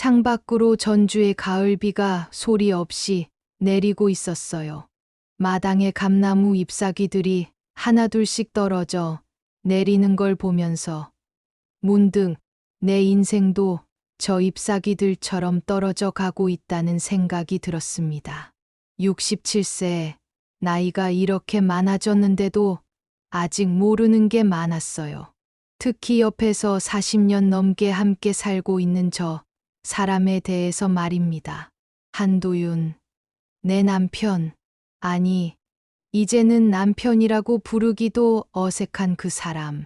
창밖으로 전주의 가을비가 소리 없이 내리고 있었어요. 마당에 감나무 잎사귀들이 하나둘씩 떨어져 내리는 걸 보면서 문득 내 인생도 저 잎사귀들처럼 떨어져 가고 있다는 생각이 들었습니다. 67세, 나이가 이렇게 많아졌는데도 아직 모르는 게 많았어요. 특히 옆에서 40년 넘게 함께 살고 있는 저 사람에 대해서 말입니다. 한도윤, 내 남편, 아니, 이제는 남편이라고 부르기도 어색한 그 사람.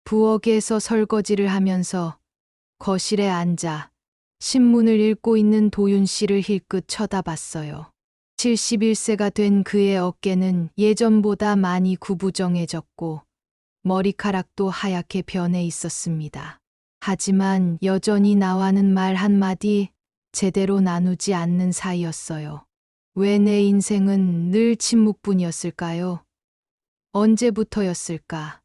부엌에서 설거지를 하면서 거실에 앉아 신문을 읽고 있는 도윤 씨를 힐끗 쳐다봤어요. 71세가 된 그의 어깨는 예전보다 많이 구부정해졌고 머리카락도 하얗게 변해 있었습니다. 하지만 여전히 나와는 말 한마디 제대로 나누지 않는 사이였어요. 왜 내 인생은 늘 침묵뿐이었을까요? 언제부터였을까?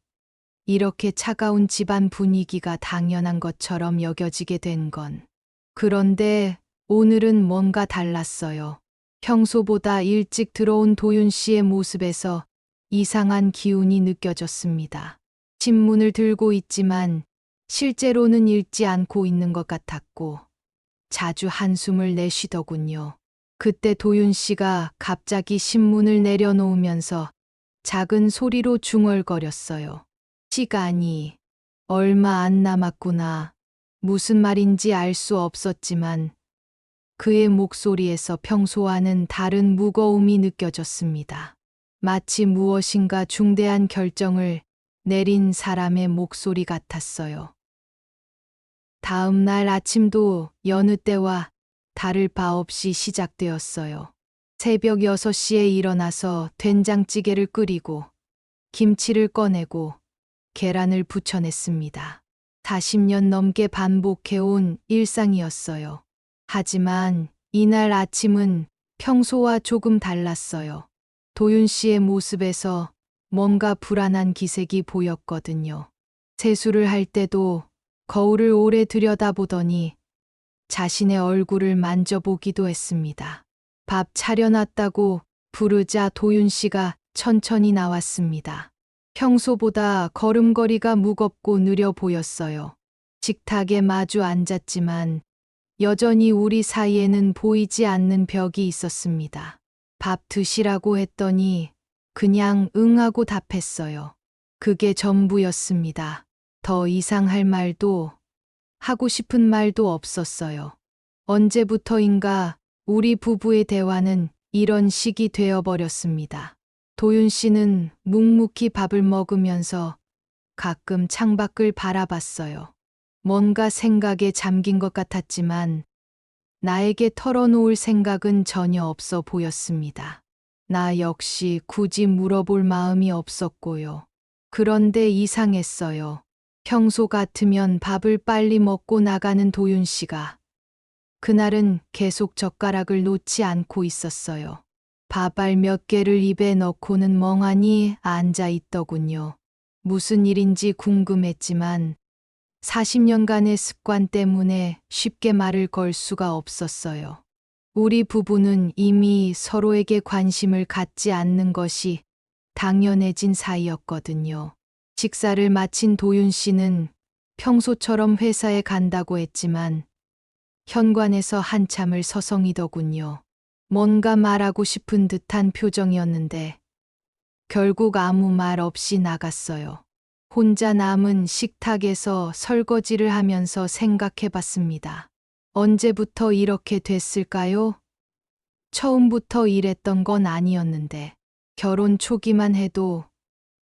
이렇게 차가운 집안 분위기가 당연한 것처럼 여겨지게 된 건. 그런데 오늘은 뭔가 달랐어요. 평소보다 일찍 들어온 도윤 씨의 모습에서 이상한 기운이 느껴졌습니다. 신문을 들고 있지만 실제로는 읽지 않고 있는 것 같았고 자주 한숨을 내쉬더군요. 그때 도윤 씨가 갑자기 신문을 내려놓으면서 작은 소리로 중얼거렸어요. 시간이 얼마 안 남았구나. 무슨 말인지 알 수 없었지만 그의 목소리에서 평소와는 다른 무거움이 느껴졌습니다. 마치 무엇인가 중대한 결정을 내린 사람의 목소리 같았어요. 다음 날 아침도 여느 때와 다를 바 없이 시작되었어요. 새벽 6시에 일어나서 된장찌개를 끓이고 김치를 꺼내고 계란을 부쳐냈습니다. 40년 넘게 반복해온 일상이었어요. 하지만 이날 아침은 평소와 조금 달랐어요. 도윤 씨의 모습에서 뭔가 불안한 기색이 보였거든요. 세수를 할 때도 거울을 오래 들여다보더니 자신의 얼굴을 만져보기도 했습니다. 밥 차려놨다고 부르자 도윤 씨가 천천히 나왔습니다. 평소보다 걸음걸이가 무겁고 느려 보였어요. 식탁에 마주 앉았지만 여전히 우리 사이에는 보이지 않는 벽이 있었습니다. 밥 드시라고 했더니 그냥 응하고 답했어요. 그게 전부였습니다. 더 이상 할 말도 하고 싶은 말도 없었어요. 언제부터인가 우리 부부의 대화는 이런 식이 되어버렸습니다. 도윤 씨는 묵묵히 밥을 먹으면서 가끔 창밖을 바라봤어요. 뭔가 생각에 잠긴 것 같았지만 나에게 털어놓을 생각은 전혀 없어 보였습니다. 나 역시 굳이 물어볼 마음이 없었고요. 그런데 이상했어요. 평소 같으면 밥을 빨리 먹고 나가는 도윤 씨가 그날은 계속 젓가락을 놓지 않고 있었어요. 밥알 몇 개를 입에 넣고는 멍하니 앉아 있더군요. 무슨 일인지 궁금했지만 40년간의 습관 때문에 쉽게 말을 걸 수가 없었어요. 우리 부부는 이미 서로에게 관심을 갖지 않는 것이 당연해진 사이였거든요. 식사를 마친 도윤 씨는 평소처럼 회사에 간다고 했지만 현관에서 한참을 서성이더군요. 뭔가 말하고 싶은 듯한 표정이었는데 결국 아무 말 없이 나갔어요. 혼자 남은 식탁에서 설거지를 하면서 생각해 봤습니다. 언제부터 이렇게 됐을까요? 처음부터 이랬던 건 아니었는데 결혼 초기만 해도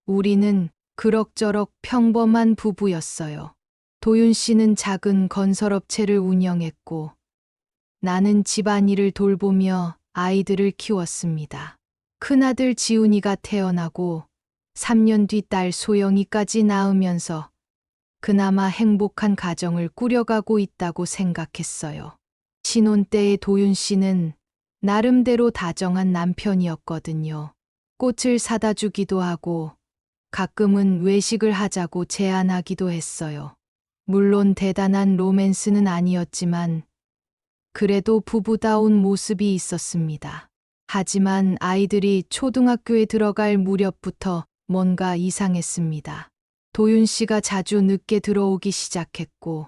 우리는 그럭저럭 평범한 부부였어요. 도윤 씨는 작은 건설업체를 운영했고 나는 집안일을 돌보며 아이들을 키웠습니다. 큰아들 지훈이가 태어나고 3년 뒤 딸 소영이까지 낳으면서 그나마 행복한 가정을 꾸려가고 있다고 생각했어요. 신혼 때의 도윤 씨는 나름대로 다정한 남편이었거든요. 꽃을 사다 주기도 하고 가끔은 외식을 하자고 제안하기도 했어요. 물론 대단한 로맨스는 아니었지만 그래도 부부다운 모습이 있었습니다. 하지만 아이들이 초등학교에 들어갈 무렵부터 뭔가 이상했습니다. 도윤 씨가 자주 늦게 들어오기 시작했고,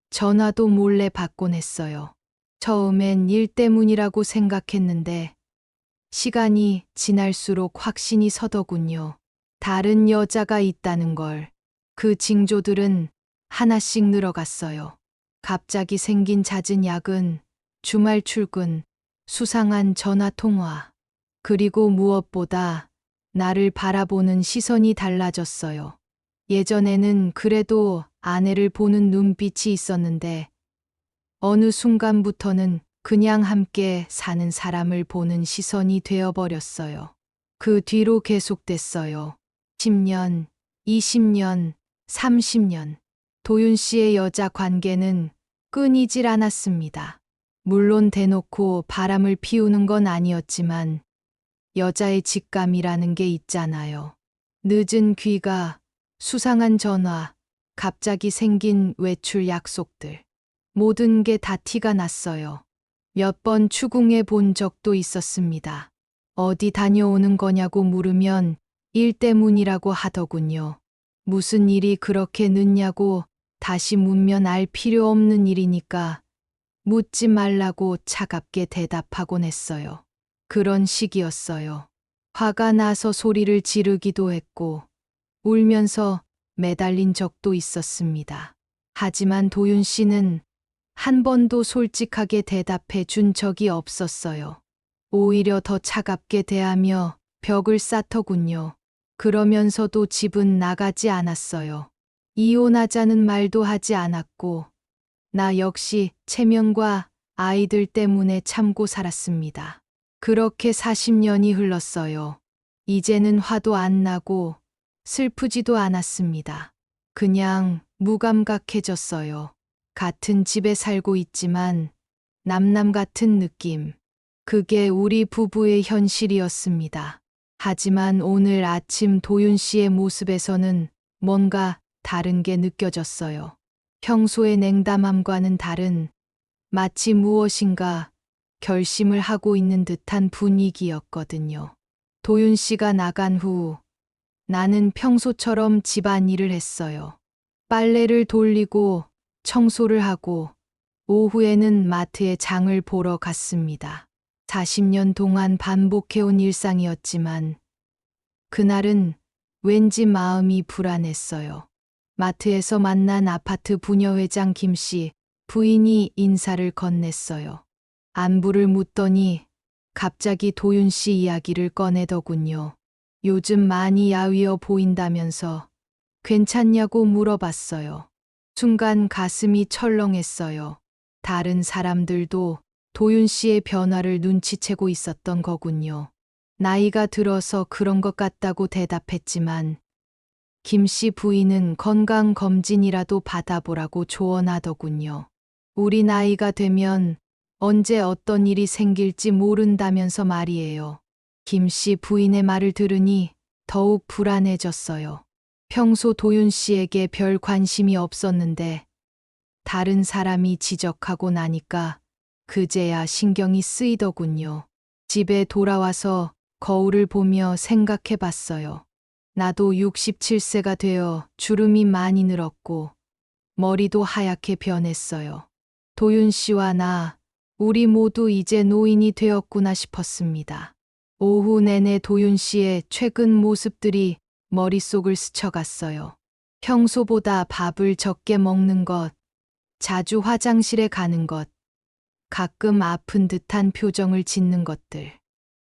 전화도 몰래 받곤 했어요. 처음엔 일 때문이라고 생각했는데, 시간이 지날수록 확신이 서더군요. 다른 여자가 있다는 걸. 그 징조들은 하나씩 늘어갔어요. 갑자기 생긴 잦은 야근, 주말 출근, 수상한 전화 통화, 그리고 무엇보다 나를 바라보는 시선이 달라졌어요. 예전에는 그래도 아내를 보는 눈빛이 있었는데, 어느 순간부터는 그냥 함께 사는 사람을 보는 시선이 되어버렸어요. 그 뒤로 계속됐어요. 10년, 20년, 30년. 도윤 씨의 여자 관계는 끊이질 않았습니다. 물론 대놓고 바람을 피우는 건 아니었지만 여자의 직감이라는 게 있잖아요. 늦은 귀가, 수상한 전화, 갑자기 생긴 외출 약속들. 모든 게 다 티가 났어요. 몇 번 추궁해 본 적도 있었습니다. 어디 다녀오는 거냐고 물으면 일 때문이라고 하더군요. 무슨 일이 그렇게 늦냐고 다시 묻면 알 필요 없는 일이니까 묻지 말라고 차갑게 대답하곤 했어요. 그런 시기였어요. 화가 나서 소리를 지르기도 했고 울면서 매달린 적도 있었습니다. 하지만 도윤 씨는 한 번도 솔직하게 대답해 준 적이 없었어요. 오히려 더 차갑게 대하며 벽을 쌓더군요. 그러면서도 집은 나가지 않았어요. 이혼하자는 말도 하지 않았고, 나 역시 체면과 아이들 때문에 참고 살았습니다. 그렇게 40년이 흘렀어요. 이제는 화도 안 나고 슬프지도 않았습니다. 그냥 무감각해졌어요. 같은 집에 살고 있지만 남남 같은 느낌. 그게 우리 부부의 현실이었습니다. 하지만 오늘 아침 도윤 씨의 모습에서는 뭔가 다른 게 느껴졌어요. 평소의 냉담함과는 다른, 마치 무엇인가 결심을 하고 있는 듯한 분위기였거든요. 도윤 씨가 나간 후 나는 평소처럼 집안일을 했어요. 빨래를 돌리고 청소를 하고 오후에는 마트에 장을 보러 갔습니다. 40년 동안 반복해온 일상이었지만 그날은 왠지 마음이 불안했어요. 마트에서 만난 아파트 부녀회장 김 씨 부인이 인사를 건넸어요. 안부를 묻더니 갑자기 도윤 씨 이야기를 꺼내더군요. 요즘 많이 야위어 보인다면서 괜찮냐고 물어봤어요. 순간 가슴이 철렁했어요. 다른 사람들도 도윤 씨의 변화를 눈치채고 있었던 거군요. 나이가 들어서 그런 것 같다고 대답했지만 김 씨 부인은 건강검진이라도 받아보라고 조언하더군요. 우리 나이가 되면 언제 어떤 일이 생길지 모른다면서 말이에요. 김 씨 부인의 말을 들으니 더욱 불안해졌어요. 평소 도윤 씨에게 별 관심이 없었는데 다른 사람이 지적하고 나니까 그제야 신경이 쓰이더군요. 집에 돌아와서 거울을 보며 생각해 봤어요. 나도 67세가 되어 주름이 많이 늘었고 머리도 하얗게 변했어요. 도윤 씨와 나, 우리 모두 이제 노인이 되었구나 싶었습니다. 오후 내내 도윤 씨의 최근 모습들이 머릿속을 스쳐갔어요. 평소보다 밥을 적게 먹는 것, 자주 화장실에 가는 것, 가끔 아픈 듯한 표정을 짓는 것들.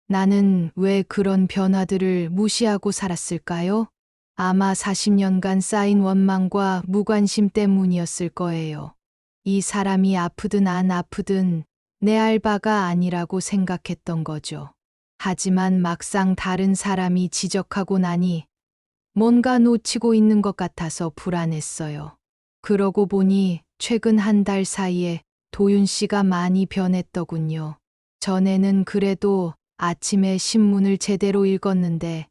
나는 왜 그런 변화들을 무시하고 살았을까요? 아마 40년간 쌓인 원망과 무관심 때문이었을 거예요. 이 사람이 아프든 안 아프든 내 알바가 아니라고 생각했던 거죠. 하지만 막상 다른 사람이 지적하고 나니 뭔가 놓치고 있는 것 같아서 불안했어요. 그러고 보니 최근 한 달 사이에 도윤 씨가 많이 변했더군요. 전에는 그래도 아침에 신문을 제대로 읽었는데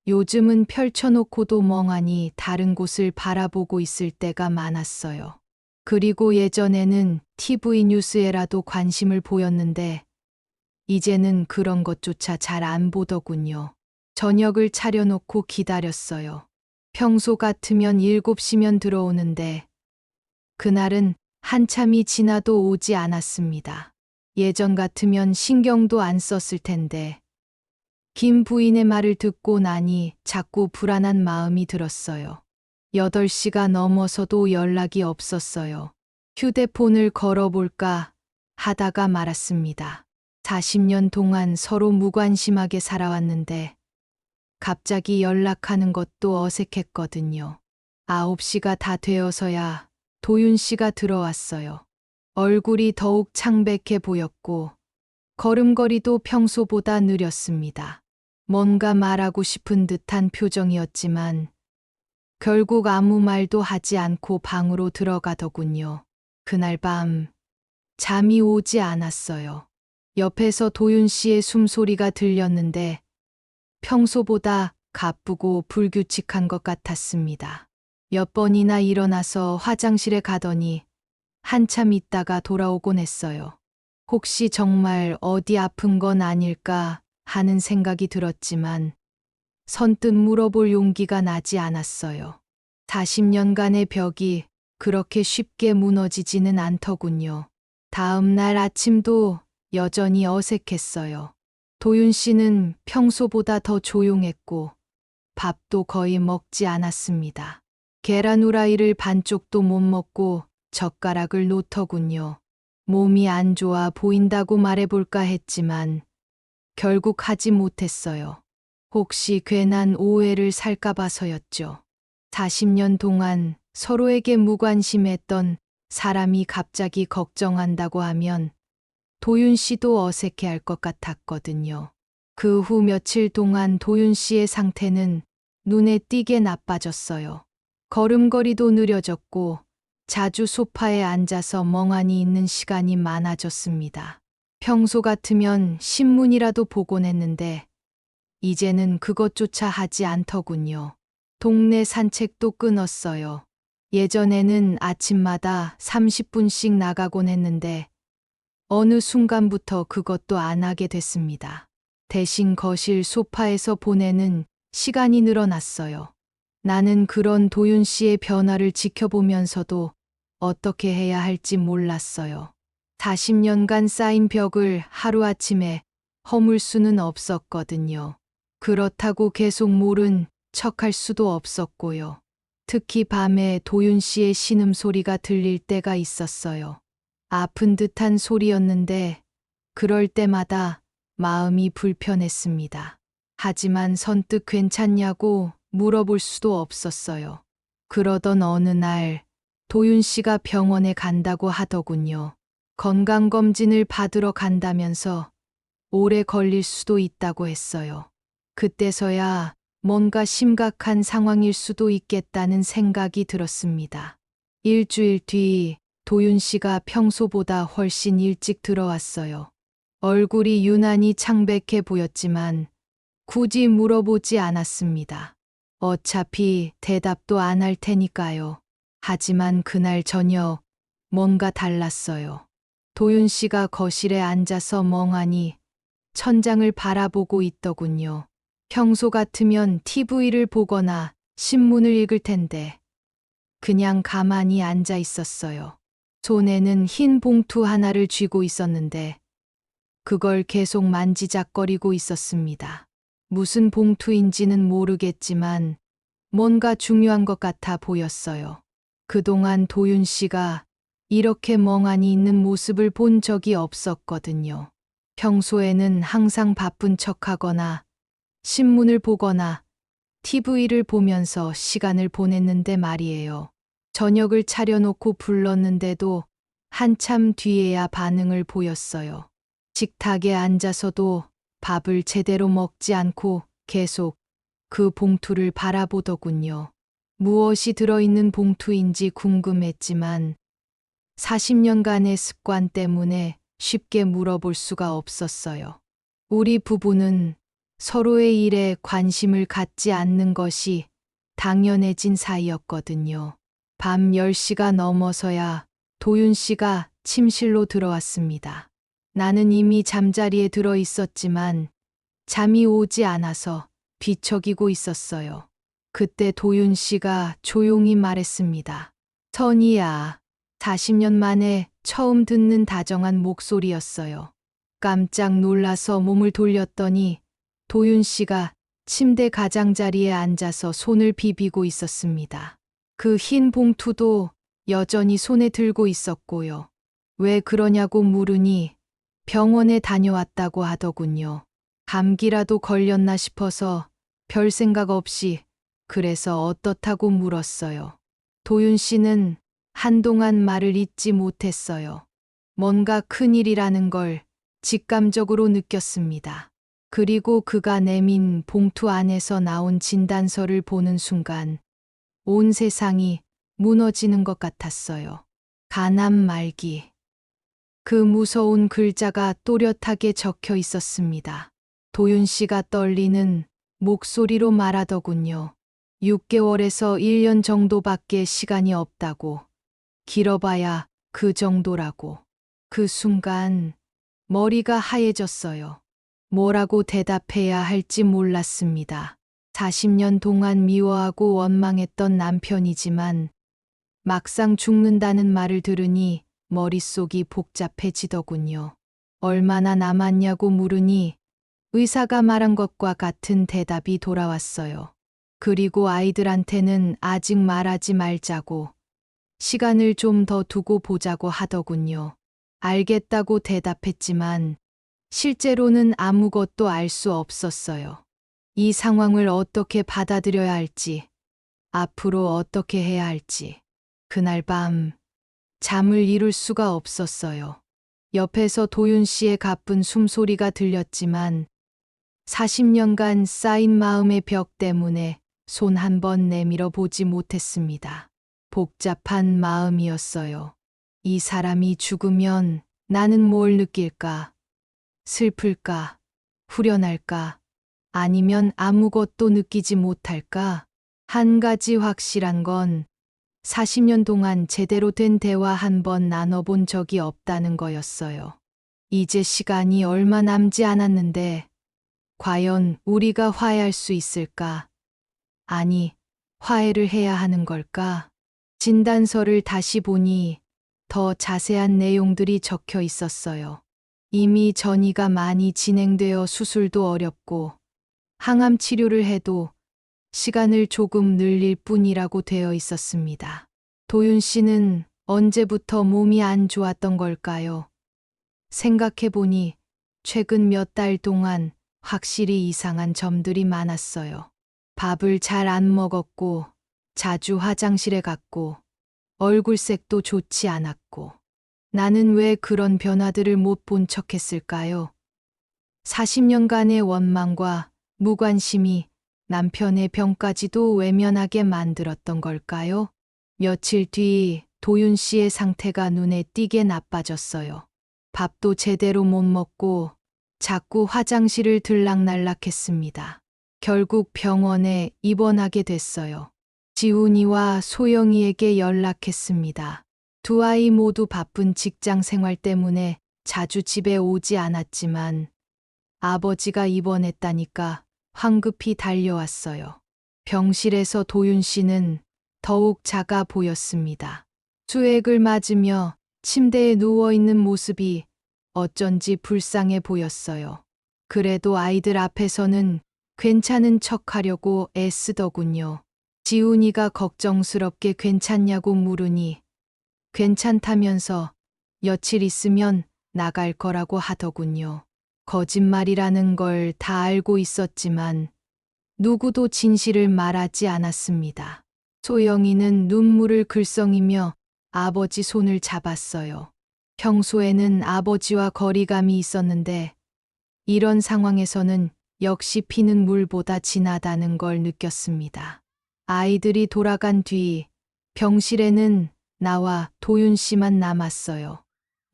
요즘은 펼쳐놓고도 멍하니 다른 곳을 바라보고 있을 때가 많았어요. 그리고 예전에는 TV 뉴스에라도 관심을 보였는데 이제는 그런 것조차 잘 안 보더군요. 저녁을 차려놓고 기다렸어요. 평소 같으면 7시면 들어오는데 그날은 한참이 지나도 오지 않았습니다. 예전 같으면 신경도 안 썼을 텐데 김 부인의 말을 듣고 나니 자꾸 불안한 마음이 들었어요. 8시가 넘어서도 연락이 없었어요. 휴대폰을 걸어볼까 하다가 말았습니다. 40년 동안 서로 무관심하게 살아왔는데 갑자기 연락하는 것도 어색했거든요. 9시가 다 되어서야 도윤 씨가 들어왔어요. 얼굴이 더욱 창백해 보였고 걸음걸이도 평소보다 느렸습니다. 뭔가 말하고 싶은 듯한 표정이었지만 결국 아무 말도 하지 않고 방으로 들어가더군요. 그날 밤 잠이 오지 않았어요. 옆에서 도윤 씨의 숨소리가 들렸는데 평소보다 가쁘고 불규칙한 것 같았습니다. 몇 번이나 일어나서 화장실에 가더니 한참 있다가 돌아오곤 했어요. 혹시 정말 어디 아픈 건 아닐까 하는 생각이 들었지만 선뜻 물어볼 용기가 나지 않았어요. 40년간의 벽이 그렇게 쉽게 무너지지는 않더군요. 다음 날 아침도 여전히 어색했어요. 도윤 씨는 평소보다 더 조용했고 밥도 거의 먹지 않았습니다. 계란 후라이를 반쪽도 못 먹고 젓가락을 놓더군요. 몸이 안 좋아 보인다고 말해볼까 했지만 결국 하지 못했어요. 혹시 괜한 오해를 살까 봐서였죠. 40년 동안 서로에게 무관심했던 사람이 갑자기 걱정한다고 하면 도윤 씨도 어색해할 것 같았거든요. 그 후 며칠 동안 도윤 씨의 상태는 눈에 띄게 나빠졌어요. 걸음걸이도 느려졌고 자주 소파에 앉아서 멍하니 있는 시간이 많아졌습니다. 평소 같으면 신문이라도 보곤 했는데 이제는 그것조차 하지 않더군요. 동네 산책도 끊었어요. 예전에는 아침마다 30분씩 나가곤 했는데 어느 순간부터 그것도 안 하게 됐습니다. 대신 거실 소파에서 보내는 시간이 늘어났어요. 나는 그런 도윤 씨의 변화를 지켜보면서도 어떻게 해야 할지 몰랐어요. 40년간 쌓인 벽을 하루아침에 허물 수는 없었거든요. 그렇다고 계속 모른 척할 수도 없었고요. 특히 밤에 도윤 씨의 신음소리가 들릴 때가 있었어요. 아픈 듯한 소리였는데 그럴 때마다 마음이 불편했습니다. 하지만 선뜻 괜찮냐고 물어볼 수도 없었어요. 그러던 어느 날 도윤 씨가 병원에 간다고 하더군요. 건강검진을 받으러 간다면서 오래 걸릴 수도 있다고 했어요. 그때서야 뭔가 심각한 상황일 수도 있겠다는 생각이 들었습니다. 일주일 뒤 도윤 씨가 평소보다 훨씬 일찍 들어왔어요. 얼굴이 유난히 창백해 보였지만 굳이 물어보지 않았습니다. 어차피 대답도 안 할 테니까요. 하지만 그날 저녁 뭔가 달랐어요. 도윤 씨가 거실에 앉아서 멍하니 천장을 바라보고 있더군요. 평소 같으면 TV를 보거나 신문을 읽을 텐데 그냥 가만히 앉아 있었어요. 손에는 흰 봉투 하나를 쥐고 있었는데 그걸 계속 만지작거리고 있었습니다. 무슨 봉투인지는 모르겠지만 뭔가 중요한 것 같아 보였어요. 그동안 도윤 씨가 이렇게 멍하니 있는 모습을 본 적이 없었거든요. 평소에는 항상 바쁜 척하거나 신문을 보거나 TV를 보면서 시간을 보냈는데 말이에요. 저녁을 차려놓고 불렀는데도 한참 뒤에야 반응을 보였어요. 식탁에 앉아서도 밥을 제대로 먹지 않고 계속 그 봉투를 바라보더군요. 무엇이 들어있는 봉투인지 궁금했지만 40년간의 습관 때문에 쉽게 물어볼 수가 없었어요. 우리 부부는 서로의 일에 관심을 갖지 않는 것이 당연해진 사이였거든요. 밤 10시가 넘어서야 도윤 씨가 침실로 들어왔습니다. 나는 이미 잠자리에 들어 있었지만 잠이 오지 않아서 뒤척이고 있었어요. 그때 도윤 씨가 조용히 말했습니다. 선이야, 40년 만에 처음 듣는 다정한 목소리였어요. 깜짝 놀라서 몸을 돌렸더니 도윤 씨가 침대 가장자리에 앉아서 손을 비비고 있었습니다. 그 흰 봉투도 여전히 손에 들고 있었고요. 왜 그러냐고 물으니 병원에 다녀왔다고 하더군요. 감기라도 걸렸나 싶어서 별 생각 없이 그래서 어떻다고 물었어요. 도윤 씨는 한동안 말을 잇지 못했어요. 뭔가 큰일이라는 걸 직감적으로 느꼈습니다. 그리고 그가 내민 봉투 안에서 나온 진단서를 보는 순간 온 세상이 무너지는 것 같았어요. 간암 말기. 그 무서운 글자가 또렷하게 적혀 있었습니다. 도윤 씨가 떨리는 목소리로 말하더군요. 6개월에서 1년 정도밖에 시간이 없다고. 길어봐야 그 정도라고. 그 순간 머리가 하얘졌어요. 뭐라고 대답해야 할지 몰랐습니다. 40년 동안 미워하고 원망했던 남편이지만 막상 죽는다는 말을 들으니 머릿속이 복잡해지더군요. 얼마나 남았냐고 물으니 의사가 말한 것과 같은 대답이 돌아왔어요. 그리고 아이들한테는 아직 말하지 말자고, 시간을 좀 더 두고 보자고 하더군요. 알겠다고 대답했지만 실제로는 아무것도 알 수 없었어요. 이 상황을 어떻게 받아들여야 할지, 앞으로 어떻게 해야 할지. 그날 밤 잠을 이룰 수가 없었어요. 옆에서 도윤 씨의 가쁜 숨소리가 들렸지만 40년간 쌓인 마음의 벽 때문에 손 한 번 내밀어 보지 못했습니다. 복잡한 마음이었어요. 이 사람이 죽으면 나는 뭘 느낄까? 슬플까? 후련할까? 아니면 아무것도 느끼지 못할까? 한 가지 확실한 건 40년 동안 제대로 된 대화 한 번 나눠본 적이 없다는 거였어요. 이제 시간이 얼마 남지 않았는데 과연 우리가 화해할 수 있을까? 아니, 화해를 해야 하는 걸까? 진단서를 다시 보니 더 자세한 내용들이 적혀 있었어요. 이미 전이가 많이 진행되어 수술도 어렵고 항암 치료를 해도 시간을 조금 늘릴 뿐이라고 되어 있었습니다. 도윤 씨는 언제부터 몸이 안 좋았던 걸까요? 생각해보니 최근 몇 달 동안 확실히 이상한 점들이 많았어요. 밥을 잘 안 먹었고, 자주 화장실에 갔고, 얼굴색도 좋지 않았고. 나는 왜 그런 변화들을 못 본 척했을까요? 40년간의 원망과 무관심이 남편의 병까지도 외면하게 만들었던 걸까요? 며칠 뒤 도윤 씨의 상태가 눈에 띄게 나빠졌어요. 밥도 제대로 못 먹고 자꾸 화장실을 들락날락했습니다. 결국 병원에 입원하게 됐어요. 지훈이와 소영이에게 연락했습니다. 두 아이 모두 바쁜 직장 생활 때문에 자주 집에 오지 않았지만 아버지가 입원했다니까 황급히 달려왔어요. 병실에서 도윤 씨는 더욱 작아 보였습니다. 수액을 맞으며 침대에 누워있는 모습이 어쩐지 불쌍해 보였어요. 그래도 아이들 앞에서는 괜찮은 척 하려고 애쓰더군요. 지훈이가 걱정스럽게 괜찮냐고 물으니 괜찮다면서 며칠 있으면 나갈 거라고 하더군요. 거짓말이라는 걸 다 알고 있었지만 누구도 진실을 말하지 않았습니다. 소영이는 눈물을 글썽이며 아버지 손을 잡았어요. 평소에는 아버지와 거리감이 있었는데 이런 상황에서는 역시 피는 물보다 진하다는 걸 느꼈습니다. 아이들이 돌아간 뒤 병실에는 나와 도윤 씨만 남았어요.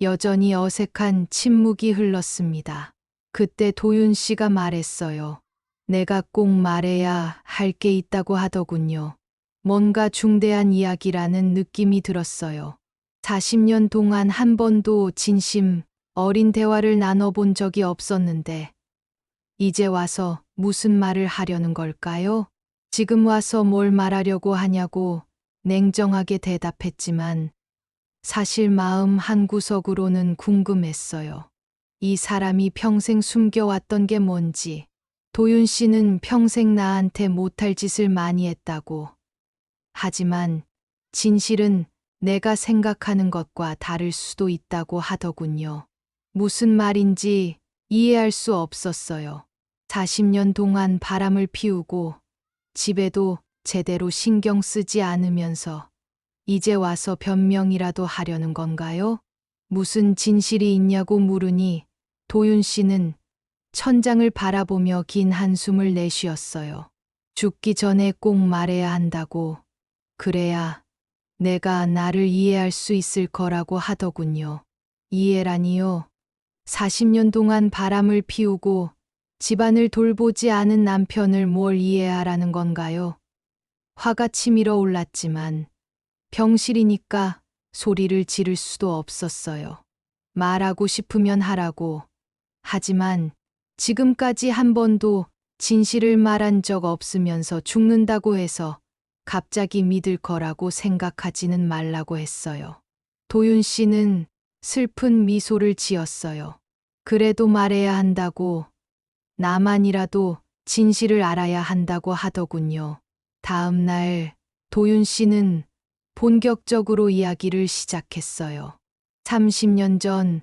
여전히 어색한 침묵이 흘렀습니다. 그때 도윤 씨가 말했어요. 내가 꼭 말해야 할 게 있다고 하더군요. 뭔가 중대한 이야기라는 느낌이 들었어요. 40년 동안 한 번도 진심 어린 대화를 나눠본 적이 없었는데, 이제 와서 무슨 말을 하려는 걸까요? 지금 와서 뭘 말하려고 하냐고 냉정하게 대답했지만, 사실 마음 한구석으로는 궁금했어요. 이 사람이 평생 숨겨왔던 게 뭔지. 도윤 씨는 평생 나한테 못할 짓을 많이 했다고. 하지만 진실은 내가 생각하는 것과 다를 수도 있다고 하더군요. 무슨 말인지 이해할 수 없었어요. 40년 동안 바람을 피우고 집에도 제대로 신경 쓰지 않으면서 이제 와서 변명이라도 하려는 건가요? 무슨 진실이 있냐고 물으니 도윤 씨는 천장을 바라보며 긴 한숨을 내쉬었어요. 죽기 전에 꼭 말해야 한다고. 그래야 내가 나를 이해할 수 있을 거라고 하더군요. 이해라니요. 40년 동안 바람을 피우고 집안을 돌보지 않은 남편을 뭘 이해하라는 건가요? 화가 치밀어 올랐지만 병실이니까 소리를 지를 수도 없었어요. 말하고 싶으면 하라고. 하지만 지금까지 한 번도 진실을 말한 적 없으면서 죽는다고 해서 갑자기 믿을 거라고 생각하지는 말라고 했어요. 도윤 씨는 슬픈 미소를 지었어요. 그래도 말해야 한다고. 나만이라도 진실을 알아야 한다고 하더군요. 다음 날 도윤 씨는 본격적으로 이야기를 시작했어요. 30년 전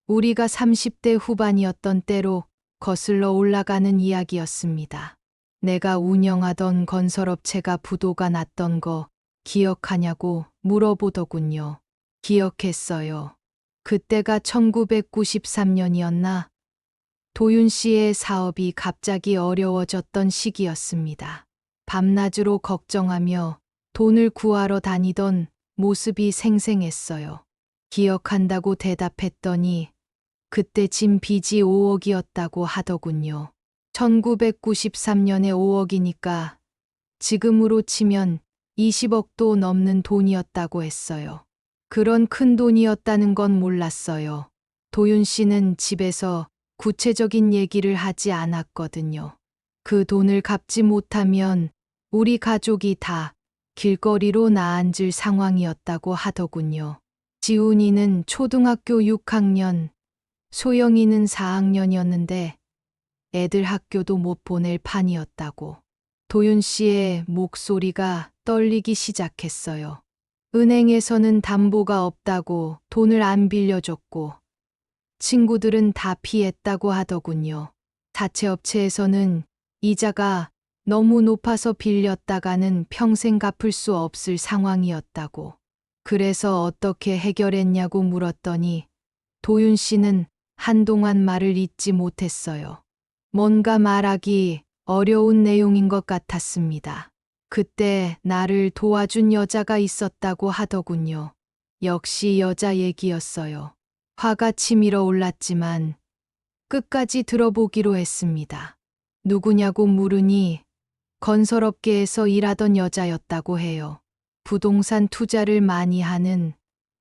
우리가 30대 후반이었던 때로 거슬러 올라가는 이야기였습니다. 내가 운영하던 건설업체가 부도가 났던 거 기억하냐고 물어보더군요. 기억했어요. 그때가 1993년이었나? 도윤 씨의 사업이 갑자기 어려워졌던 시기였습니다. 밤낮으로 걱정하며 돈을 구하러 다니던 모습이 생생했어요. 기억한다고 대답했더니 그때 진 빚이 5억이었다고 하더군요. 1993년에 5억이니까 지금으로 치면 20억도 넘는 돈이었다고 했어요. 그런 큰 돈이었다는 건 몰랐어요. 도윤 씨는 집에서 구체적인 얘기를 하지 않았거든요. 그 돈을 갚지 못하면 우리 가족이 다 길거리로 나앉을 상황이었다고 하더군요. 지훈이는 초등학교 6학년, 소영이는 4학년이었는데 애들 학교도 못 보낼 판이었다고. 도윤 씨의 목소리가 떨리기 시작했어요. 은행에서는 담보가 없다고 돈을 안 빌려줬고 친구들은 다 피했다고 하더군요. 자체업체에서는 이자가 너무 높아서 빌렸다가는 평생 갚을 수 없을 상황이었다고. 그래서 어떻게 해결했냐고 물었더니 도윤 씨는 한동안 말을 잇지 못했어요. 뭔가 말하기 어려운 내용인 것 같았습니다. 그때 나를 도와준 여자가 있었다고 하더군요. 역시 여자 얘기였어요. 화가 치밀어 올랐지만 끝까지 들어보기로 했습니다. 누구냐고 물으니 건설업계에서 일하던 여자였다고 해요. 부동산 투자를 많이 하는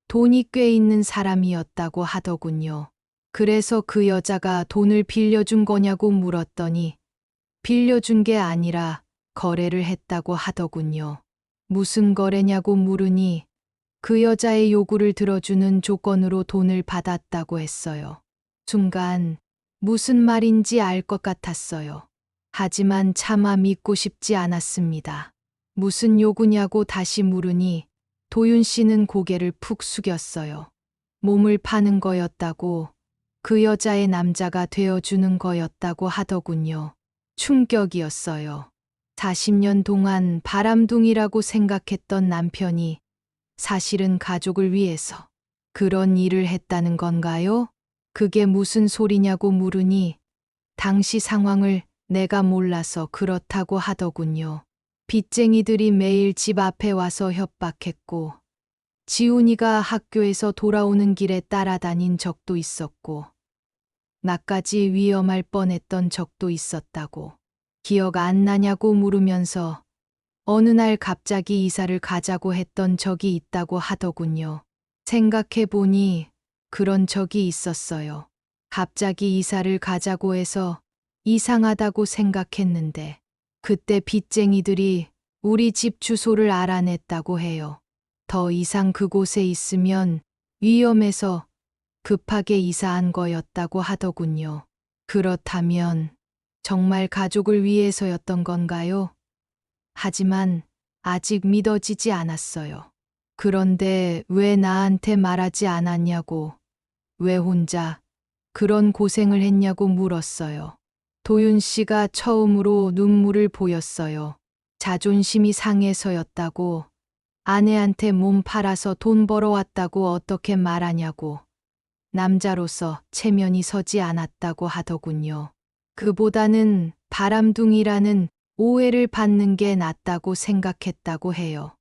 돈이 꽤 있는 사람이었다고 하더군요. 그래서 그 여자가 돈을 빌려준 거냐고 물었더니 빌려준 게 아니라 거래를 했다고 하더군요. 무슨 거래냐고 물으니 그 여자의 요구를 들어주는 조건으로 돈을 받았다고 했어요. 순간 무슨 말인지 알 것 같았어요. 하지만 차마 믿고 싶지 않았습니다. 무슨 요구냐고 다시 물으니 도윤 씨는 고개를 푹 숙였어요. 몸을 파는 거였다고, 그 여자의 남자가 되어주는 거였다고 하더군요. 충격이었어요. 40년 동안 바람둥이라고 생각했던 남편이 사실은 가족을 위해서 그런 일을 했다는 건가요? 그게 무슨 소리냐고 물으니 당시 상황을 내가 몰라서 그렇다고 하더군요. 빚쟁이들이 매일 집 앞에 와서 협박했고 지훈이가 학교에서 돌아오는 길에 따라다닌 적도 있었고 나까지 위험할 뻔했던 적도 있었다고. 기억 안 나냐고 물으면서 어느 날 갑자기 이사를 가자고 했던 적이 있다고 하더군요. 생각해 보니 그런 적이 있었어요. 갑자기 이사를 가자고 해서 이상하다고 생각했는데 그때 빚쟁이들이 우리 집 주소를 알아냈다고 해요. 더 이상 그곳에 있으면 위험해서 급하게 이사한 거였다고 하더군요. 그렇다면 정말 가족을 위해서였던 건가요? 하지만 아직 믿어지지 않았어요. 그런데 왜 나한테 말하지 않았냐고, 왜 혼자 그런 고생을 했냐고 물었어요. 도윤 씨가 처음으로 눈물을 보였어요. 자존심이 상해서였다고, 아내한테 몸 팔아서 돈 벌어왔다고 어떻게 말하냐고, 남자로서 체면이 서지 않았다고 하더군요. 그보다는 바람둥이라는 오해를 받는 게 낫다고 생각했다고 해요.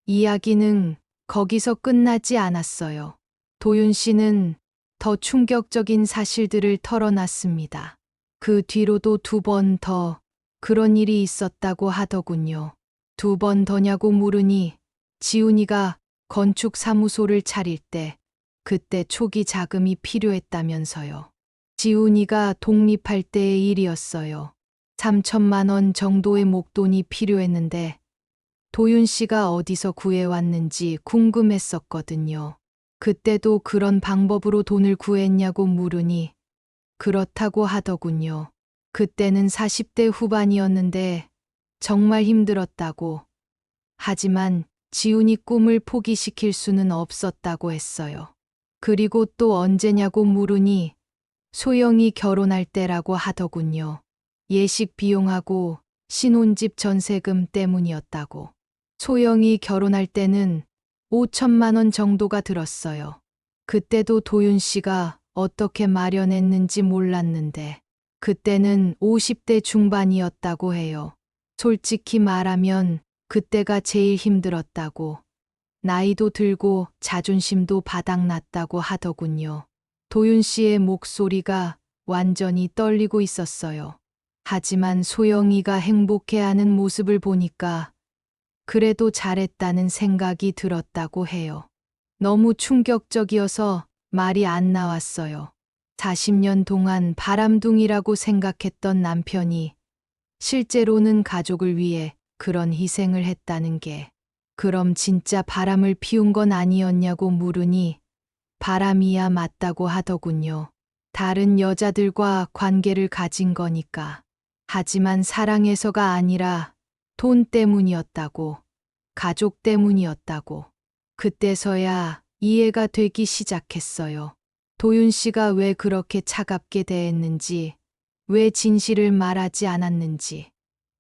이야기는 거기서 끝나지 않았어요. 도윤 씨는 더 충격적인 사실들을 털어놨습니다. 그 뒤로도 2번 더 그런 일이 있었다고 하더군요. 2번 더냐고 물으니 지훈이가 건축 사무소를 차릴 때 그때 초기 자금이 필요했다면서요. 지훈이가 독립할 때의 일이었어요. 3천만 원 정도의 목돈이 필요했는데 도윤 씨가 어디서 구해왔는지 궁금했었거든요. 그때도 그런 방법으로 돈을 구했냐고 물으니 그렇다고 하더군요. 그때는 40대 후반이었는데 정말 힘들었다고. 하지만 지훈이 꿈을 포기시킬 수는 없었다고 했어요. 그리고 또 언제냐고 물으니 소영이 결혼할 때라고 하더군요. 예식 비용하고 신혼집 전세금 때문이었다고. 소영이 결혼할 때는 5천만 원 정도가 들었어요. 그때도 도윤 씨가 어떻게 마련했는지 몰랐는데 그때는 50대 중반이었다고 해요. 솔직히 말하면 그때가 제일 힘들었다고. 나이도 들고 자존심도 바닥났다고 하더군요. 도윤 씨의 목소리가 완전히 떨리고 있었어요. 하지만 소영이가 행복해하는 모습을 보니까 그래도 잘했다는 생각이 들었다고 해요. 너무 충격적이어서 말이 안 나왔어요. 40년 동안 바람둥이라고 생각했던 남편이 실제로는 가족을 위해 그런 희생을 했다는 게 그럼 진짜 바람을 피운 건 아니었냐고 물으니 바람이야 맞다고 하더군요. 다른 여자들과 관계를 가진 거니까. 하지만 사랑해서가 아니라 돈 때문이었다고, 가족 때문이었다고. 그때서야 이해가 되기 시작했어요. 도윤 씨가 왜 그렇게 차갑게 대했는지, 왜 진실을 말하지 않았는지,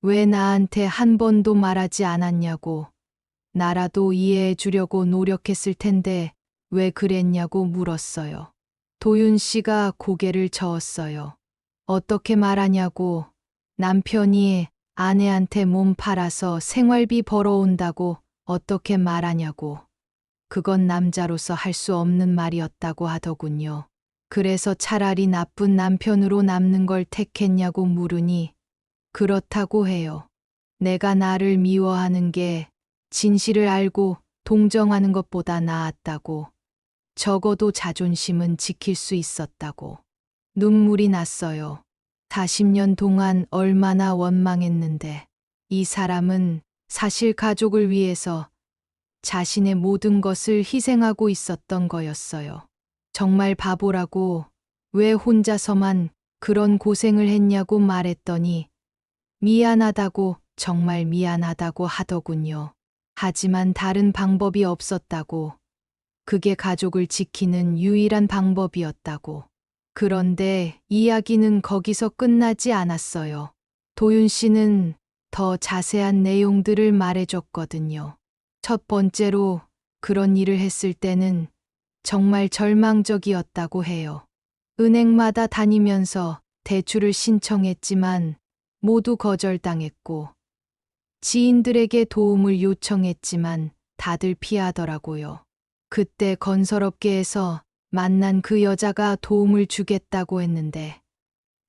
왜 나한테 한 번도 말하지 않았냐고. 나라도 이해해 주려고 노력했을 텐데 왜 그랬냐고 물었어요. 도윤 씨가 고개를 저었어요. 어떻게 말하냐고. 남편이 아내한테 몸 팔아서 생활비 벌어온다고 어떻게 말하냐고. 그건 남자로서 할 수 없는 말이었다고 하더군요. 그래서 차라리 나쁜 남편으로 남는 걸 택했냐고 물으니 그렇다고 해요. 내가 나를 미워하는 게 진실을 알고 동정하는 것보다 나았다고. 적어도 자존심은 지킬 수 있었다고. 눈물이 났어요. 40년 동안 얼마나 원망했는데 이 사람은 사실 가족을 위해서 자신의 모든 것을 희생하고 있었던 거였어요. 정말 바보라고 왜 혼자서만 그런 고생을 했냐고 말했더니 미안하다고 정말 미안하다고 하더군요. 하지만 다른 방법이 없었다고. 그게 가족을 지키는 유일한 방법이었다고. 그런데 이야기는 거기서 끝나지 않았어요. 도윤 씨는 더 자세한 내용들을 말해줬거든요. 첫 번째로 그런 일을 했을 때는 정말 절망적이었다고 해요. 은행마다 다니면서 대출을 신청했지만 모두 거절당했고 지인들에게 도움을 요청했지만 다들 피하더라고요. 그때 건설업계에서 만난 그 여자가 도움을 주겠다고 했는데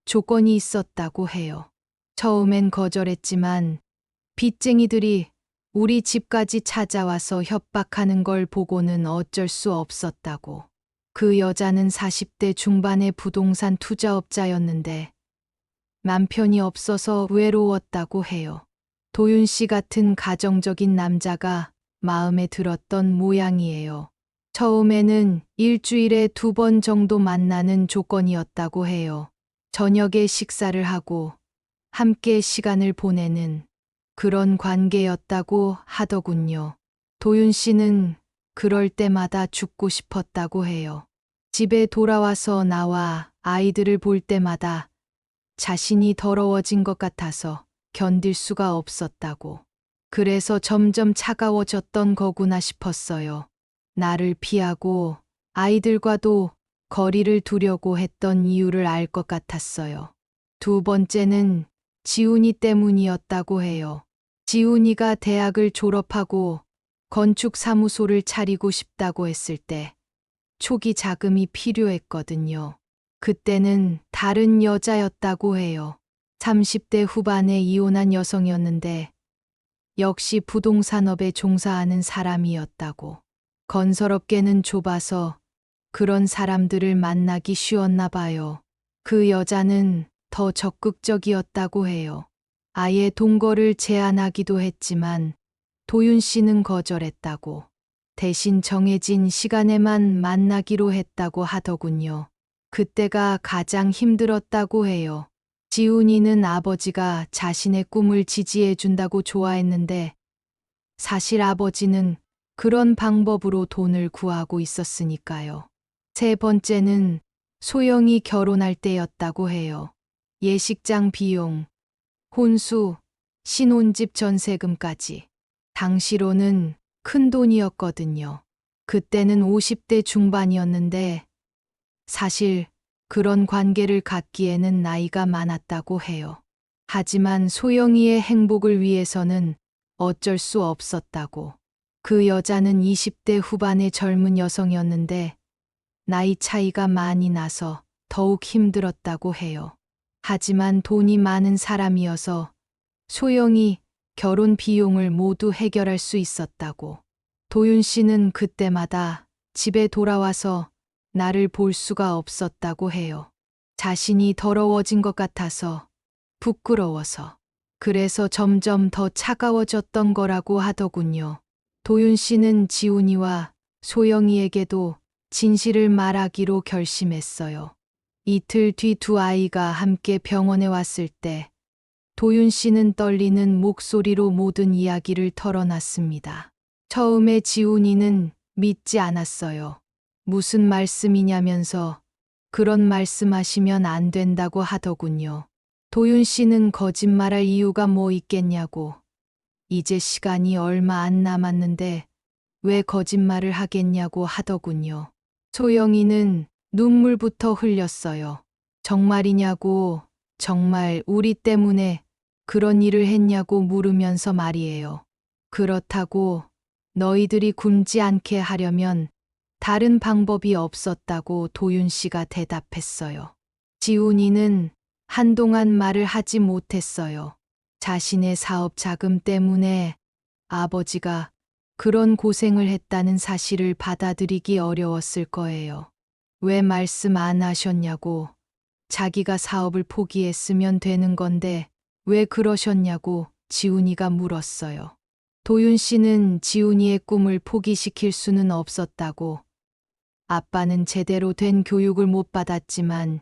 조건이 있었다고 해요. 처음엔 거절했지만 빚쟁이들이 우리 집까지 찾아와서 협박하는 걸 보고는 어쩔 수 없었다고. 그 여자는 40대 중반의 부동산 투자업자였는데 남편이 없어서 외로웠다고 해요. 도윤 씨 같은 가정적인 남자가 마음에 들었던 모양이에요. 처음에는 일주일에 2번 정도 만나는 조건이었다고 해요. 저녁에 식사를 하고 함께 시간을 보내는 그런 관계였다고 하더군요. 도윤 씨는 그럴 때마다 죽고 싶었다고 해요. 집에 돌아와서 나와 아이들을 볼 때마다 자신이 더러워진 것 같아서 견딜 수가 없었다고. 그래서 점점 차가워졌던 거구나 싶었어요. 나를 피하고 아이들과도 거리를 두려고 했던 이유를 알 것 같았어요. 두 번째는 지훈이 때문이었다고 해요. 지훈이가 대학을 졸업하고 건축사무소를 차리고 싶다고 했을 때 초기 자금이 필요했거든요. 그때는 다른 여자였다고 해요. 30대 후반에 이혼한 여성이었는데 역시 부동산업에 종사하는 사람이었다고. 건설업계는 좁아서 그런 사람들을 만나기 쉬웠나 봐요. 그 여자는 더 적극적이었다고 해요. 아예 동거를 제안하기도 했지만 도윤 씨는 거절했다고. 대신 정해진 시간에만 만나기로 했다고 하더군요. 그때가 가장 힘들었다고 해요. 지훈이는 아버지가 자신의 꿈을 지지해 준다고 좋아했는데 사실 아버지는 그런 방법으로 돈을 구하고 있었으니까요. 세 번째는 소영이 결혼할 때였다고 해요. 예식장 비용, 혼수, 신혼집 전세금까지. 당시로는 큰 돈이었거든요. 그때는 50대 중반이었는데 사실 그런 관계를 갖기에는 나이가 많았다고 해요. 하지만 소영이의 행복을 위해서는 어쩔 수 없었다고. 그 여자는 20대 후반의 젊은 여성이었는데 나이 차이가 많이 나서 더욱 힘들었다고 해요. 하지만 돈이 많은 사람이어서 소영이 결혼 비용을 모두 해결할 수 있었다고. 도윤 씨는 그때마다 집에 돌아와서 나를 볼 수가 없었다고 해요. 자신이 더러워진 것 같아서, 부끄러워서. 그래서 점점 더 차가워졌던 거라고 하더군요. 도윤 씨는 지훈이와 소영이에게도 진실을 말하기로 결심했어요. 이틀 뒤 두 아이가 함께 병원에 왔을 때 도윤 씨는 떨리는 목소리로 모든 이야기를 털어놨습니다. 처음에 지훈이는 믿지 않았어요. 무슨 말씀이냐면서 그런 말씀하시면 안 된다고 하더군요. 도윤 씨는 거짓말할 이유가 뭐 있겠냐고. 이제 시간이 얼마 안 남았는데 왜 거짓말을 하겠냐고 하더군요. 소영이는 눈물부터 흘렸어요. 정말이냐고, 정말 우리 때문에 그런 일을 했냐고 물으면서 말이에요. 그렇다고 너희들이 굶지 않게 하려면 다른 방법이 없었다고 도윤 씨가 대답했어요. 지훈이는 한동안 말을 하지 못했어요. 자신의 사업 자금 때문에 아버지가 그런 고생을 했다는 사실을 받아들이기 어려웠을 거예요. 왜 말씀 안 하셨냐고. 자기가 사업을 포기했으면 되는 건데 왜 그러셨냐고 지훈이가 물었어요. 도윤 씨는 지훈이의 꿈을 포기시킬 수는 없었다고. 아빠는 제대로 된 교육을 못 받았지만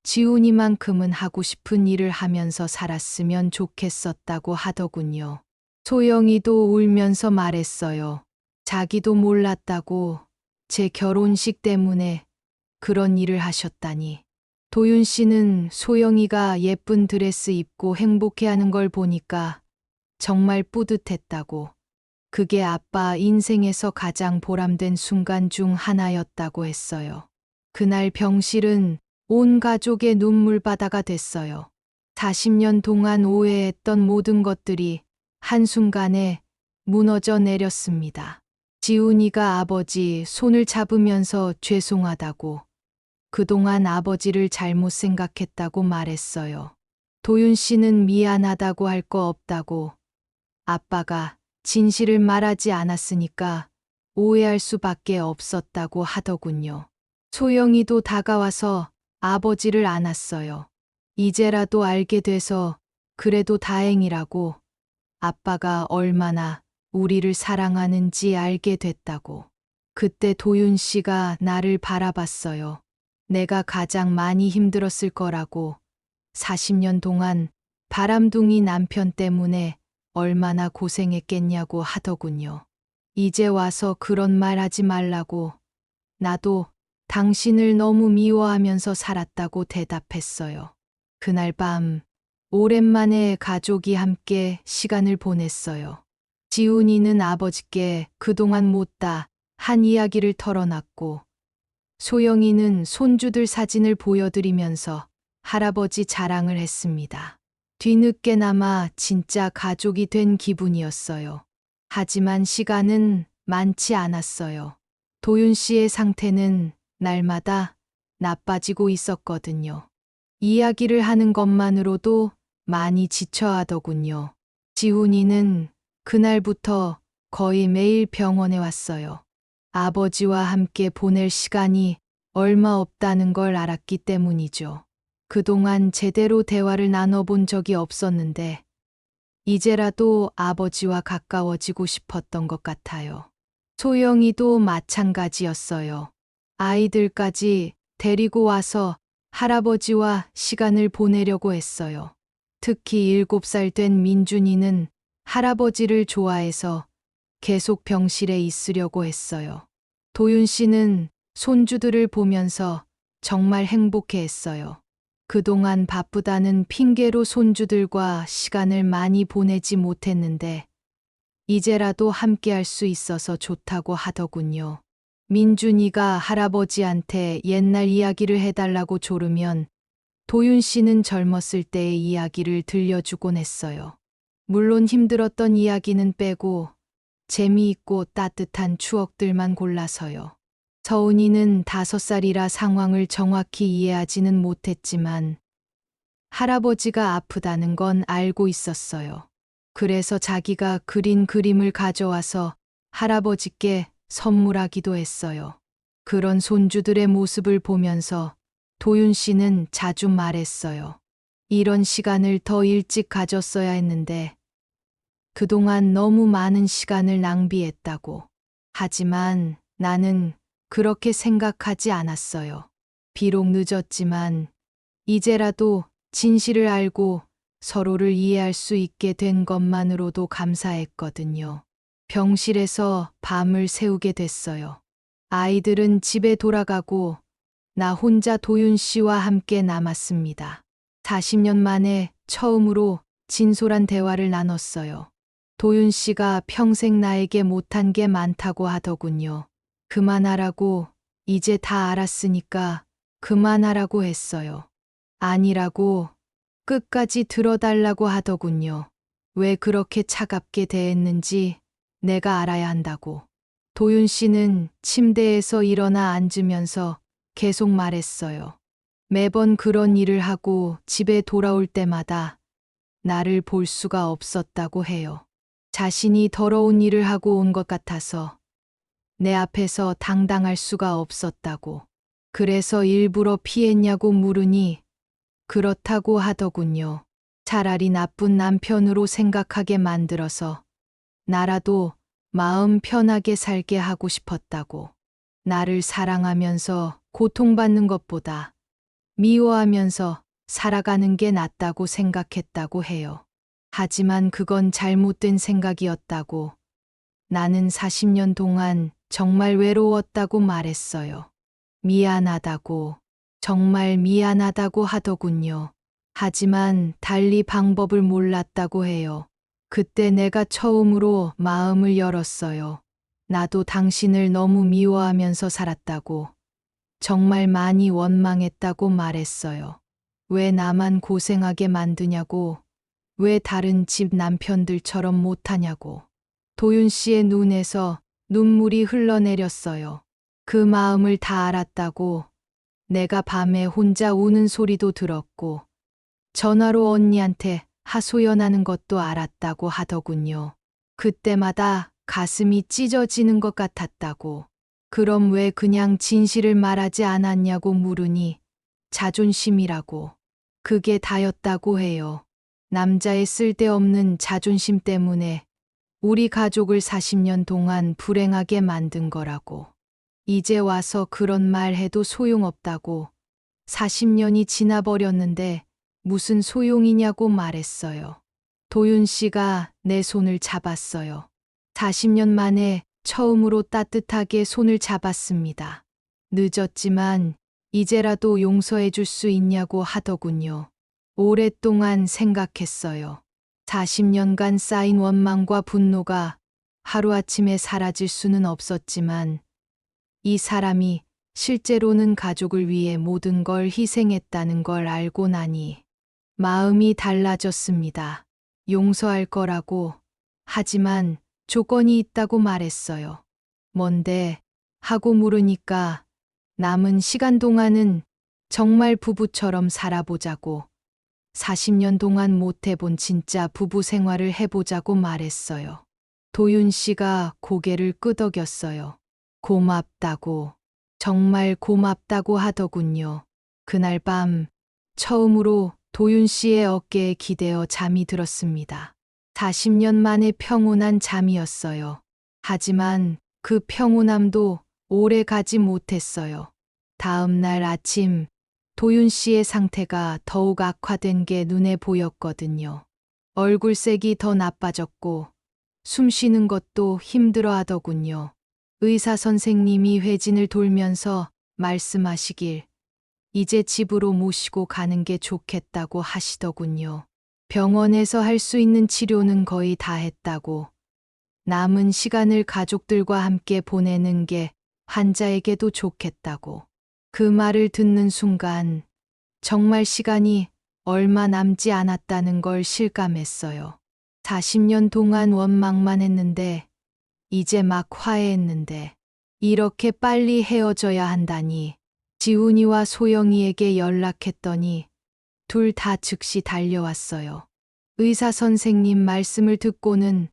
지훈이만큼은 하고 싶은 일을 하면서 살았으면 좋겠었다고 하더군요. 소영이도 울면서 말했어요. 자기도 몰랐다고. 제 결혼식 때문에 그런 일을 하셨다니. 도윤 씨는 소영이가 예쁜 드레스 입고 행복해하는 걸 보니까 정말 뿌듯했다고. 그게 아빠 인생에서 가장 보람된 순간 중 하나였다고 했어요. 그날 병실은 온 가족의 눈물바다가 됐어요. 40년 동안 오해했던 모든 것들이 한순간에 무너져 내렸습니다. 지훈이가 아버지 손을 잡으면서 죄송하다고, 그동안 아버지를 잘못 생각했다고 말했어요. 도윤 씨는 미안하다고 할 거 없다고, 아빠가 진실을 말하지 않았으니까 오해할 수밖에 없었다고 하더군요. 소영이도 다가와서 아버지를 안았어요. 이제라도 알게 돼서 그래도 다행이라고, 아빠가 얼마나 우리를 사랑하는지 알게 됐다고. 그때 도윤 씨가 나를 바라봤어요. 내가 가장 많이 힘들었을 거라고. 40년 동안 바람둥이 남편 때문에 얼마나 고생했겠냐고 하더군요. 이제 와서 그런 말 하지 말라고. 나도 당신을 너무 미워하면서 살았다고 대답했어요. 그날 밤 오랜만에 가족이 함께 시간을 보냈어요. 지훈이는 아버지께 그동안 못다 한 이야기를 털어놨고, 소영이는 손주들 사진을 보여드리면서 할아버지 자랑을 했습니다. 뒤늦게나마 진짜 가족이 된 기분이었어요. 하지만 시간은 많지 않았어요. 도윤 씨의 상태는 날마다 나빠지고 있었거든요. 이야기를 하는 것만으로도 많이 지쳐하더군요. 지훈이는 그날부터 거의 매일 병원에 왔어요. 아버지와 함께 보낼 시간이 얼마 없다는 걸 알았기 때문이죠. 그동안 제대로 대화를 나눠본 적이 없었는데, 이제라도 아버지와 가까워지고 싶었던 것 같아요. 소영이도 마찬가지였어요. 아이들까지 데리고 와서 할아버지와 시간을 보내려고 했어요. 특히 7살 된 민준이는 할아버지를 좋아해서 계속 병실에 있으려고 했어요. 도윤 씨는 손주들을 보면서 정말 행복해 했어요. 그동안 바쁘다는 핑계로 손주들과 시간을 많이 보내지 못했는데, 이제라도 함께 할 수 있어서 좋다고 하더군요. 민준이가 할아버지한테 옛날 이야기를 해달라고 조르면 도윤 씨는 젊었을 때의 이야기를 들려주곤 했어요. 물론 힘들었던 이야기는 빼고 재미있고 따뜻한 추억들만 골라서요. 서은이는 5살이라 상황을 정확히 이해하지는 못했지만 할아버지가 아프다는 건 알고 있었어요. 그래서 자기가 그린 그림을 가져와서 할아버지께 선물하기도 했어요. 그런 손주들의 모습을 보면서 도윤 씨는 자주 말했어요. 이런 시간을 더 일찍 가졌어야 했는데 그동안 너무 많은 시간을 낭비했다고. 하지만 나는 그렇게 생각하지 않았어요. 비록 늦었지만 이제라도 진실을 알고 서로를 이해할 수 있게 된 것만으로도 감사했거든요. 병실에서 밤을 새우게 됐어요. 아이들은 집에 돌아가고 나 혼자 도윤 씨와 함께 남았습니다. 40년 만에 처음으로 진솔한 대화를 나눴어요. 도윤 씨가 평생 나에게 못한 게 많다고 하더군요. 그만하라고, 이제 다 알았으니까 그만하라고 했어요. 아니라고, 끝까지 들어달라고 하더군요. 왜 그렇게 차갑게 대했는지 내가 알아야 한다고. 도윤 씨는 침대에서 일어나 앉으면서 계속 말했어요. 매번 그런 일을 하고 집에 돌아올 때마다 나를 볼 수가 없었다고 해요. 자신이 더러운 일을 하고 온 것 같아서 내 앞에서 당당할 수가 없었다고. 그래서 일부러 피했냐고 물으니 그렇다고 하더군요. 차라리 나쁜 남편으로 생각하게 만들어서 나라도 마음 편하게 살게 하고 싶었다고. 나를 사랑하면서 고통받는 것보다 미워하면서 살아가는 게 낫다고 생각했다고 해요. 하지만 그건 잘못된 생각이었다고. 나는 40년 동안 정말 외로웠다고 말했어요. 미안하다고, 정말 미안하다고 하더군요. 하지만 달리 방법을 몰랐다고 해요. 그때 내가 처음으로 마음을 열었어요. 나도 당신을 너무 미워하면서 살았다고. 정말 많이 원망했다고 말했어요. 왜 나만 고생하게 만드냐고, 왜 다른 집 남편들처럼 못하냐고. 도윤 씨의 눈에서 눈물이 흘러내렸어요. 그 마음을 다 알았다고. 내가 밤에 혼자 우는 소리도 들었고, 전화로 언니한테 하소연하는 것도 알았다고 하더군요. 그때마다 가슴이 찢어지는 것 같았다고. 그럼 왜 그냥 진실을 말하지 않았냐고 물으니 자존심이라고. 그게 다였다고 해요. 남자의 쓸데없는 자존심 때문에 우리 가족을 40년 동안 불행하게 만든 거라고. 이제 와서 그런 말 해도 소용없다고. 40년이 지나버렸는데 무슨 소용이냐고 말했어요. 도윤 씨가 내 손을 잡았어요. 40년 만에 처음으로 따뜻하게 손을 잡았습니다. 늦었지만 이제라도 용서해 줄 수 있냐고 하더군요. 오랫동안 생각했어요. 40년간 쌓인 원망과 분노가 하루아침에 사라질 수는 없었지만 이 사람이 실제로는 가족을 위해 모든 걸 희생했다는 걸 알고 나니 마음이 달라졌습니다. 용서할 거라고. 하지만 조건이 있다고 말했어요. 뭔데? 하고 물으니까 남은 시간 동안은 정말 부부처럼 살아보자고. 40년 동안 못 해본 진짜 부부 생활을 해보자고 말했어요. 도윤 씨가 고개를 끄덕였어요. 고맙다고. 정말 고맙다고 하더군요. 그날 밤 처음으로 도윤 씨의 어깨에 기대어 잠이 들었습니다. 40년 만에 평온한 잠이었어요. 하지만 그 평온함도 오래 가지 못했어요. 다음 날 아침 도윤 씨의 상태가 더욱 악화된 게 눈에 보였거든요. 얼굴색이 더 나빠졌고 숨 쉬는 것도 힘들어 하더군요. 의사 선생님이 회진을 돌면서 말씀하시길 이제 집으로 모시고 가는 게 좋겠다고 하시더군요. 병원에서 할 수 있는 치료는 거의 다 했다고. 남은 시간을 가족들과 함께 보내는 게 환자에게도 좋겠다고. 그 말을 듣는 순간 정말 시간이 얼마 남지 않았다는 걸 실감했어요. 40년 동안 원망만 했는데 이제 막 화해했는데 이렇게 빨리 헤어져야 한다니. 지훈이와 소영이에게 연락했더니 둘 다 즉시 달려왔어요. 의사 선생님 말씀을 듣고는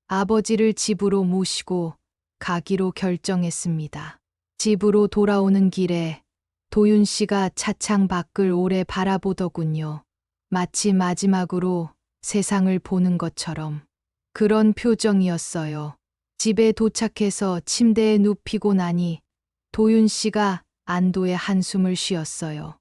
아버지를 집으로 모시고 가기로 결정했습니다. 집으로 돌아오는 길에 도윤 씨가 차창 밖을 오래 바라보더군요. 마치 마지막으로 세상을 보는 것처럼. 그런 표정이었어요. 집에 도착해서 침대에 눕히고 나니 도윤 씨가 안도의 한숨을 쉬었어요.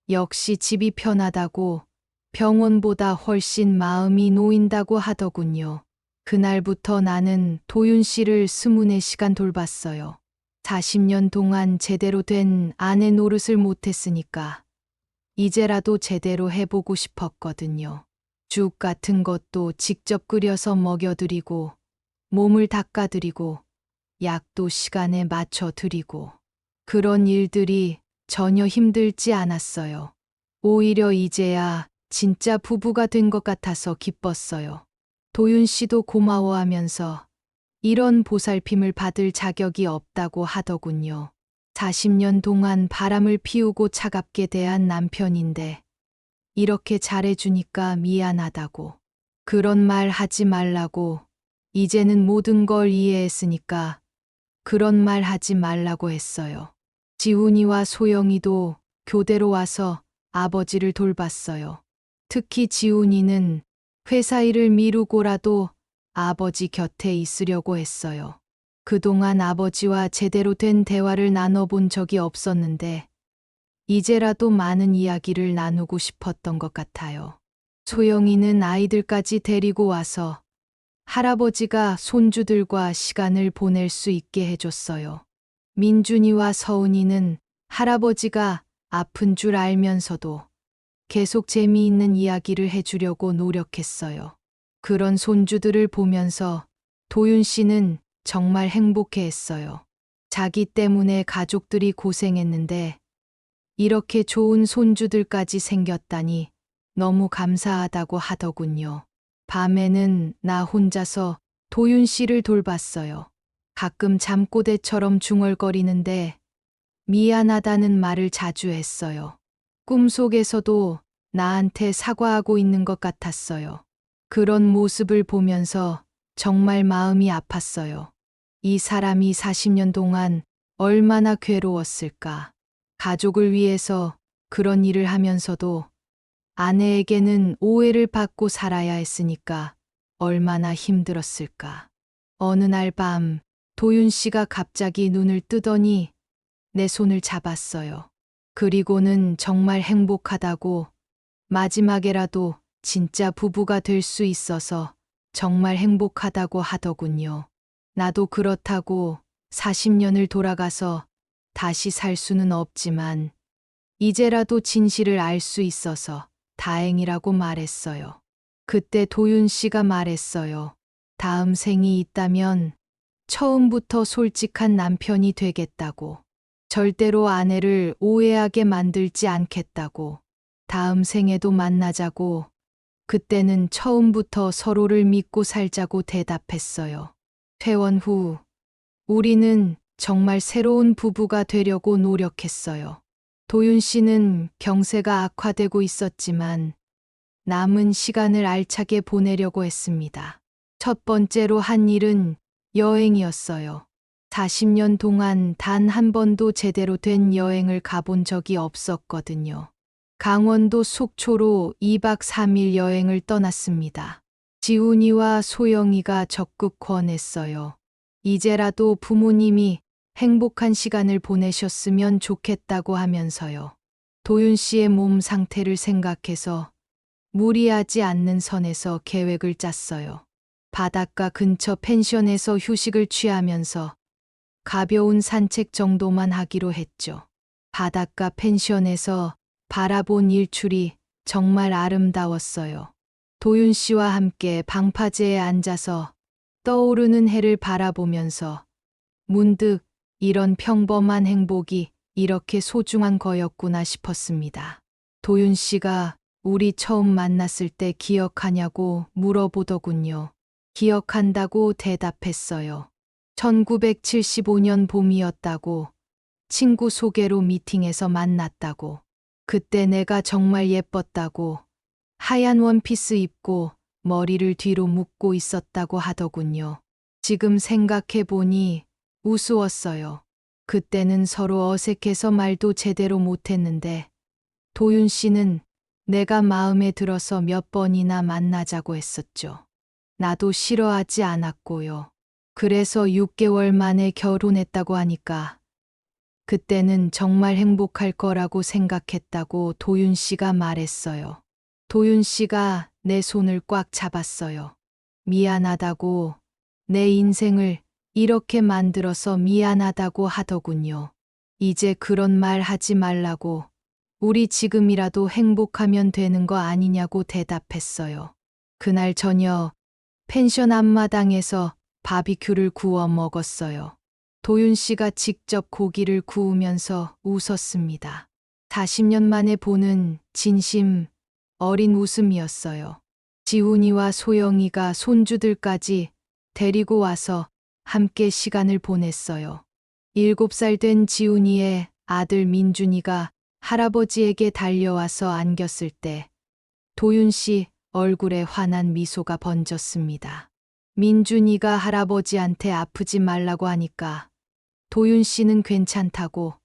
역시 집이 편하다고, 병원보다 훨씬 마음이 놓인다고 하더군요. 그날부터 나는 도윤 씨를 24시간 돌봤어요. 40년 동안 제대로 된 아내 노릇을 못했으니까 이제라도 제대로 해보고 싶었거든요. 죽 같은 것도 직접 끓여서 먹여드리고 몸을 닦아드리고 약도 시간에 맞춰드리고 그런 일들이 전혀 힘들지 않았어요. 오히려 이제야 진짜 부부가 된 것 같아서 기뻤어요. 도윤 씨도 고마워하면서 이런 보살핌을 받을 자격이 없다고 하더군요. 40년 동안 바람을 피우고 차갑게 대한 남편인데 이렇게 잘해주니까 미안하다고. 그런 말 하지 말라고. 이제는 모든 걸 이해했으니까 그런 말 하지 말라고 했어요. 지훈이와 소영이도 교대로 와서 아버지를 돌봤어요. 특히 지훈이는 회사 일을 미루고라도 아버지 곁에 있으려고 했어요. 그동안 아버지와 제대로 된 대화를 나눠본 적이 없었는데 이제라도 많은 이야기를 나누고 싶었던 것 같아요. 소영이는 아이들까지 데리고 와서 할아버지가 손주들과 시간을 보낼 수 있게 해줬어요. 민준이와 서은이는 할아버지가 아픈 줄 알면서도 계속 재미있는 이야기를 해주려고 노력했어요. 그런 손주들을 보면서 도윤 씨는 정말 행복해했어요. 자기 때문에 가족들이 고생했는데 이렇게 좋은 손주들까지 생겼다니 너무 감사하다고 하더군요. 밤에는 나 혼자서 도윤 씨를 돌봤어요. 가끔 잠꼬대처럼 중얼거리는데 미안하다는 말을 자주 했어요. 꿈속에서도 나한테 사과하고 있는 것 같았어요. 그런 모습을 보면서 정말 마음이 아팠어요. 이 사람이 40년 동안 얼마나 괴로웠을까. 가족을 위해서 그런 일을 하면서도 아내에게는 오해를 받고 살아야 했으니까 얼마나 힘들었을까. 어느 날 밤 도윤 씨가 갑자기 눈을 뜨더니 내 손을 잡았어요. 그리고는 정말 행복하다고, 마지막에라도 진짜 부부가 될 수 있어서 정말 행복하다고 하더군요. 나도 그렇다고 40년을 돌아가서 다시 살 수는 없지만 이제라도 진실을 알 수 있어서 다행이라고 말했어요. 그때 도윤 씨가 말했어요. 다음 생이 있다면 처음부터 솔직한 남편이 되겠다고. 절대로 아내를 오해하게 만들지 않겠다고. 다음 생에도 만나자고. 그때는 처음부터 서로를 믿고 살자고 대답했어요. 퇴원 후 우리는 정말 새로운 부부가 되려고 노력했어요. 도윤 씨는 경세가 악화되고 있었지만 남은 시간을 알차게 보내려고 했습니다. 첫 번째로 한 일은 여행이었어요. 40년 동안 단 한 번도 제대로 된 여행을 가본 적이 없었거든요. 강원도 속초로 2박 3일 여행을 떠났습니다. 지훈이와 소영이가 적극 권했어요. 이제라도 부모님이 행복한 시간을 보내셨으면 좋겠다고 하면서요. 도윤 씨의 몸 상태를 생각해서 무리하지 않는 선에서 계획을 짰어요. 바닷가 근처 펜션에서 휴식을 취하면서 가벼운 산책 정도만 하기로 했죠. 바닷가 펜션에서 바라본 일출이 정말 아름다웠어요. 도윤 씨와 함께 방파제에 앉아서 떠오르는 해를 바라보면서 문득 이런 평범한 행복이 이렇게 소중한 거였구나 싶었습니다. 도윤 씨가 우리 처음 만났을 때 기억하냐고 물어보더군요. 기억한다고 대답했어요. 1975년 봄이었다고, 친구 소개로 미팅에서 만났다고, 그때 내가 정말 예뻤다고, 하얀 원피스 입고 머리를 뒤로 묶고 있었다고 하더군요. 지금 생각해보니 우스웠어요. 그때는 서로 어색해서 말도 제대로 못했는데 도윤 씨는 내가 마음에 들어서 몇 번이나 만나자고 했었죠. 나도 싫어하지 않았고요. 그래서 6개월 만에 결혼했다고 하니까 그때는 정말 행복할 거라고 생각했다고 도윤 씨가 말했어요. 도윤 씨가 내 손을 꽉 잡았어요. 미안하다고, 내 인생을 이렇게 만들어서 미안하다고 하더군요. 이제 그런 말 하지 말라고, 우리 지금이라도 행복하면 되는 거 아니냐고 대답했어요. 그날 저녁 펜션 앞마당에서 바비큐를 구워 먹었어요. 도윤 씨가 직접 고기를 구우면서 웃었습니다. 40년 만에 보는 진심 어린 웃음이었어요. 지훈이와 소영이가 손주들까지 데리고 와서 함께 시간을 보냈어요. 7살 된 지훈이의 아들 민준이가 할아버지에게 달려와서 안겼을 때 도윤 씨 얼굴에 환한 미소가 번졌습니다. 민준이가 할아버지한테 아프지 말라고 하니까 도윤 씨는 괜찮다고,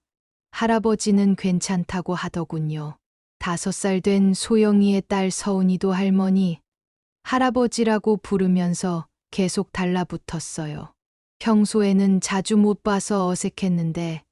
할아버지는 괜찮다고 하더군요. 5살 된 소영이의 딸 서은이도 할머니, 할아버지라고 부르면서 계속 달라붙었어요. 평소에는 자주 못 봐서 어색했는데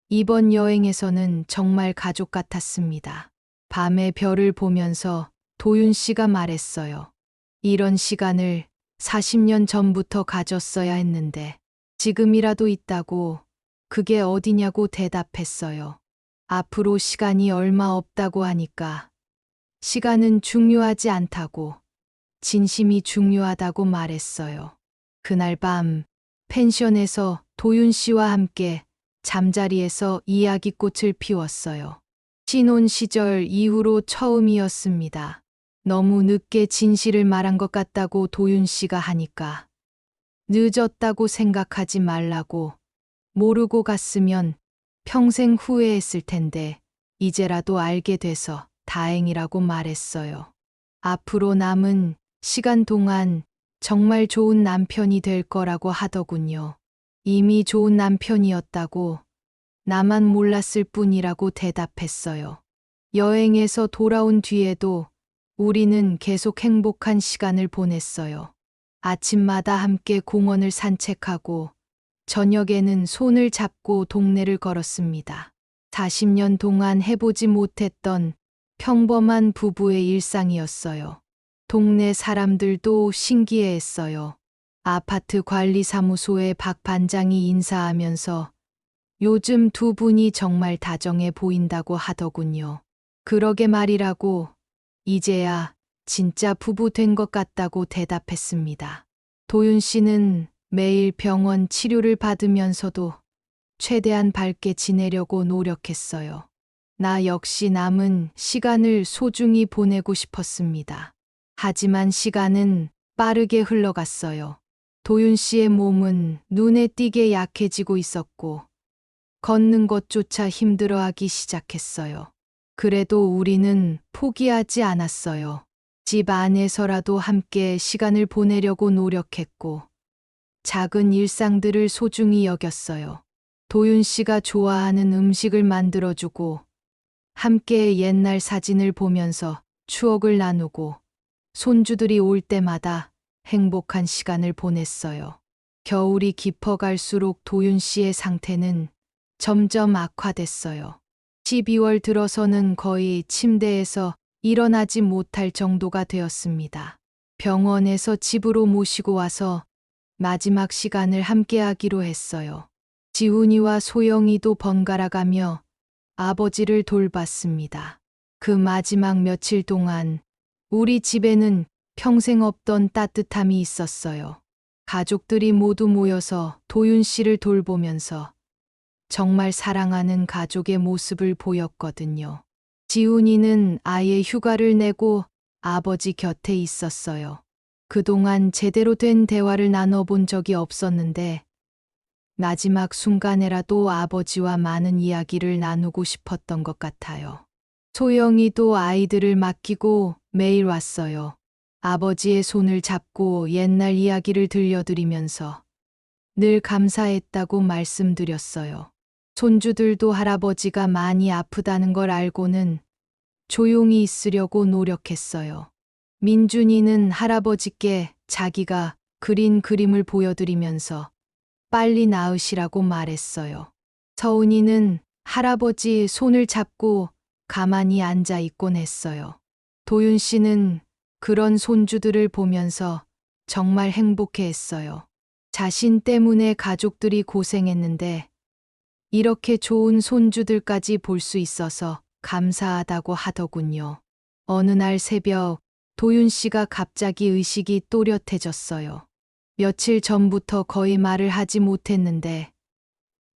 이번 여행에서는 정말 가족 같았습니다. 밤에 별을 보면서 도윤 씨가 말했어요. 이런 시간을 40년 전부터 가졌어야 했는데 지금이라도 있다고, 그게 어디냐고 대답했어요. 앞으로 시간이 얼마 없다고 하니까 시간은 중요하지 않다고, 진심이 중요하다고 말했어요. 그날 밤 펜션에서 도윤 씨와 함께 잠자리에서 이야기꽃을 피웠어요. 신혼 시절 이후로 처음이었습니다. 너무 늦게 진실을 말한 것 같다고 도윤 씨가 하니까 늦었다고 생각하지 말라고, 모르고 갔으면 평생 후회했을 텐데 이제라도 알게 돼서 다행이라고 말했어요. 앞으로 남은 시간 동안 정말 좋은 남편이 될 거라고 하더군요. 이미 좋은 남편이었다고 나만 몰랐을 뿐이라고 대답했어요. 여행에서 돌아온 뒤에도 우리는 계속 행복한 시간을 보냈어요. 아침마다 함께 공원을 산책하고 저녁에는 손을 잡고 동네를 걸었습니다. 40년 동안 해보지 못했던 평범한 부부의 일상이었어요. 동네 사람들도 신기해했어요. 아파트 관리사무소의 박 반장이 인사하면서 요즘 두 분이 정말 다정해 보인다고 하더군요. 그러게 말이라고 이제야 진짜 부부 된 것 같다고 대답했습니다. 도윤 씨는 매일 병원 치료를 받으면서도 최대한 밝게 지내려고 노력했어요. 나 역시 남은 시간을 소중히 보내고 싶었습니다. 하지만 시간은 빠르게 흘러갔어요. 도윤 씨의 몸은 눈에 띄게 약해지고 있었고, 걷는 것조차 힘들어하기 시작했어요. 그래도 우리는 포기하지 않았어요. 집 안에서라도 함께 시간을 보내려고 노력했고, 작은 일상들을 소중히 여겼어요. 도윤 씨가 좋아하는 음식을 만들어주고, 함께 옛날 사진을 보면서 추억을 나누고, 손주들이 올 때마다 행복한 시간을 보냈어요. 겨울이 깊어갈수록 도윤 씨의 상태는 점점 악화됐어요. 12월 들어서는 거의 침대에서 일어나지 못할 정도가 되었습니다. 병원에서 집으로 모시고 와서 마지막 시간을 함께하기로 했어요. 지훈이와 소영이도 번갈아가며 아버지를 돌봤습니다. 그 마지막 며칠 동안 우리 집에는 평생 없던 따뜻함이 있었어요. 가족들이 모두 모여서 도윤 씨를 돌보면서 정말 사랑하는 가족의 모습을 보였거든요. 지훈이는 아예 휴가를 내고 아버지 곁에 있었어요. 그동안 제대로 된 대화를 나눠본 적이 없었는데 마지막 순간에라도 아버지와 많은 이야기를 나누고 싶었던 것 같아요. 소영이도 아이들을 맡기고 매일 왔어요. 아버지의 손을 잡고 옛날 이야기를 들려드리면서 늘 감사했다고 말씀드렸어요. 손주들도 할아버지가 많이 아프다는 걸 알고는 조용히 있으려고 노력했어요. 민준이는 할아버지께 자기가 그린 그림을 보여드리면서 빨리 나으시라고 말했어요. 서은이는 할아버지 손을 잡고 가만히 앉아 있곤 했어요. 도윤 씨는 그런 손주들을 보면서 정말 행복해 했어요. 자신 때문에 가족들이 고생했는데 이렇게 좋은 손주들까지 볼 수 있어서 감사하다고 하더군요. 어느 날 새벽 도윤 씨가 갑자기 의식이 또렷해졌어요. 며칠 전부터 거의 말을 하지 못했는데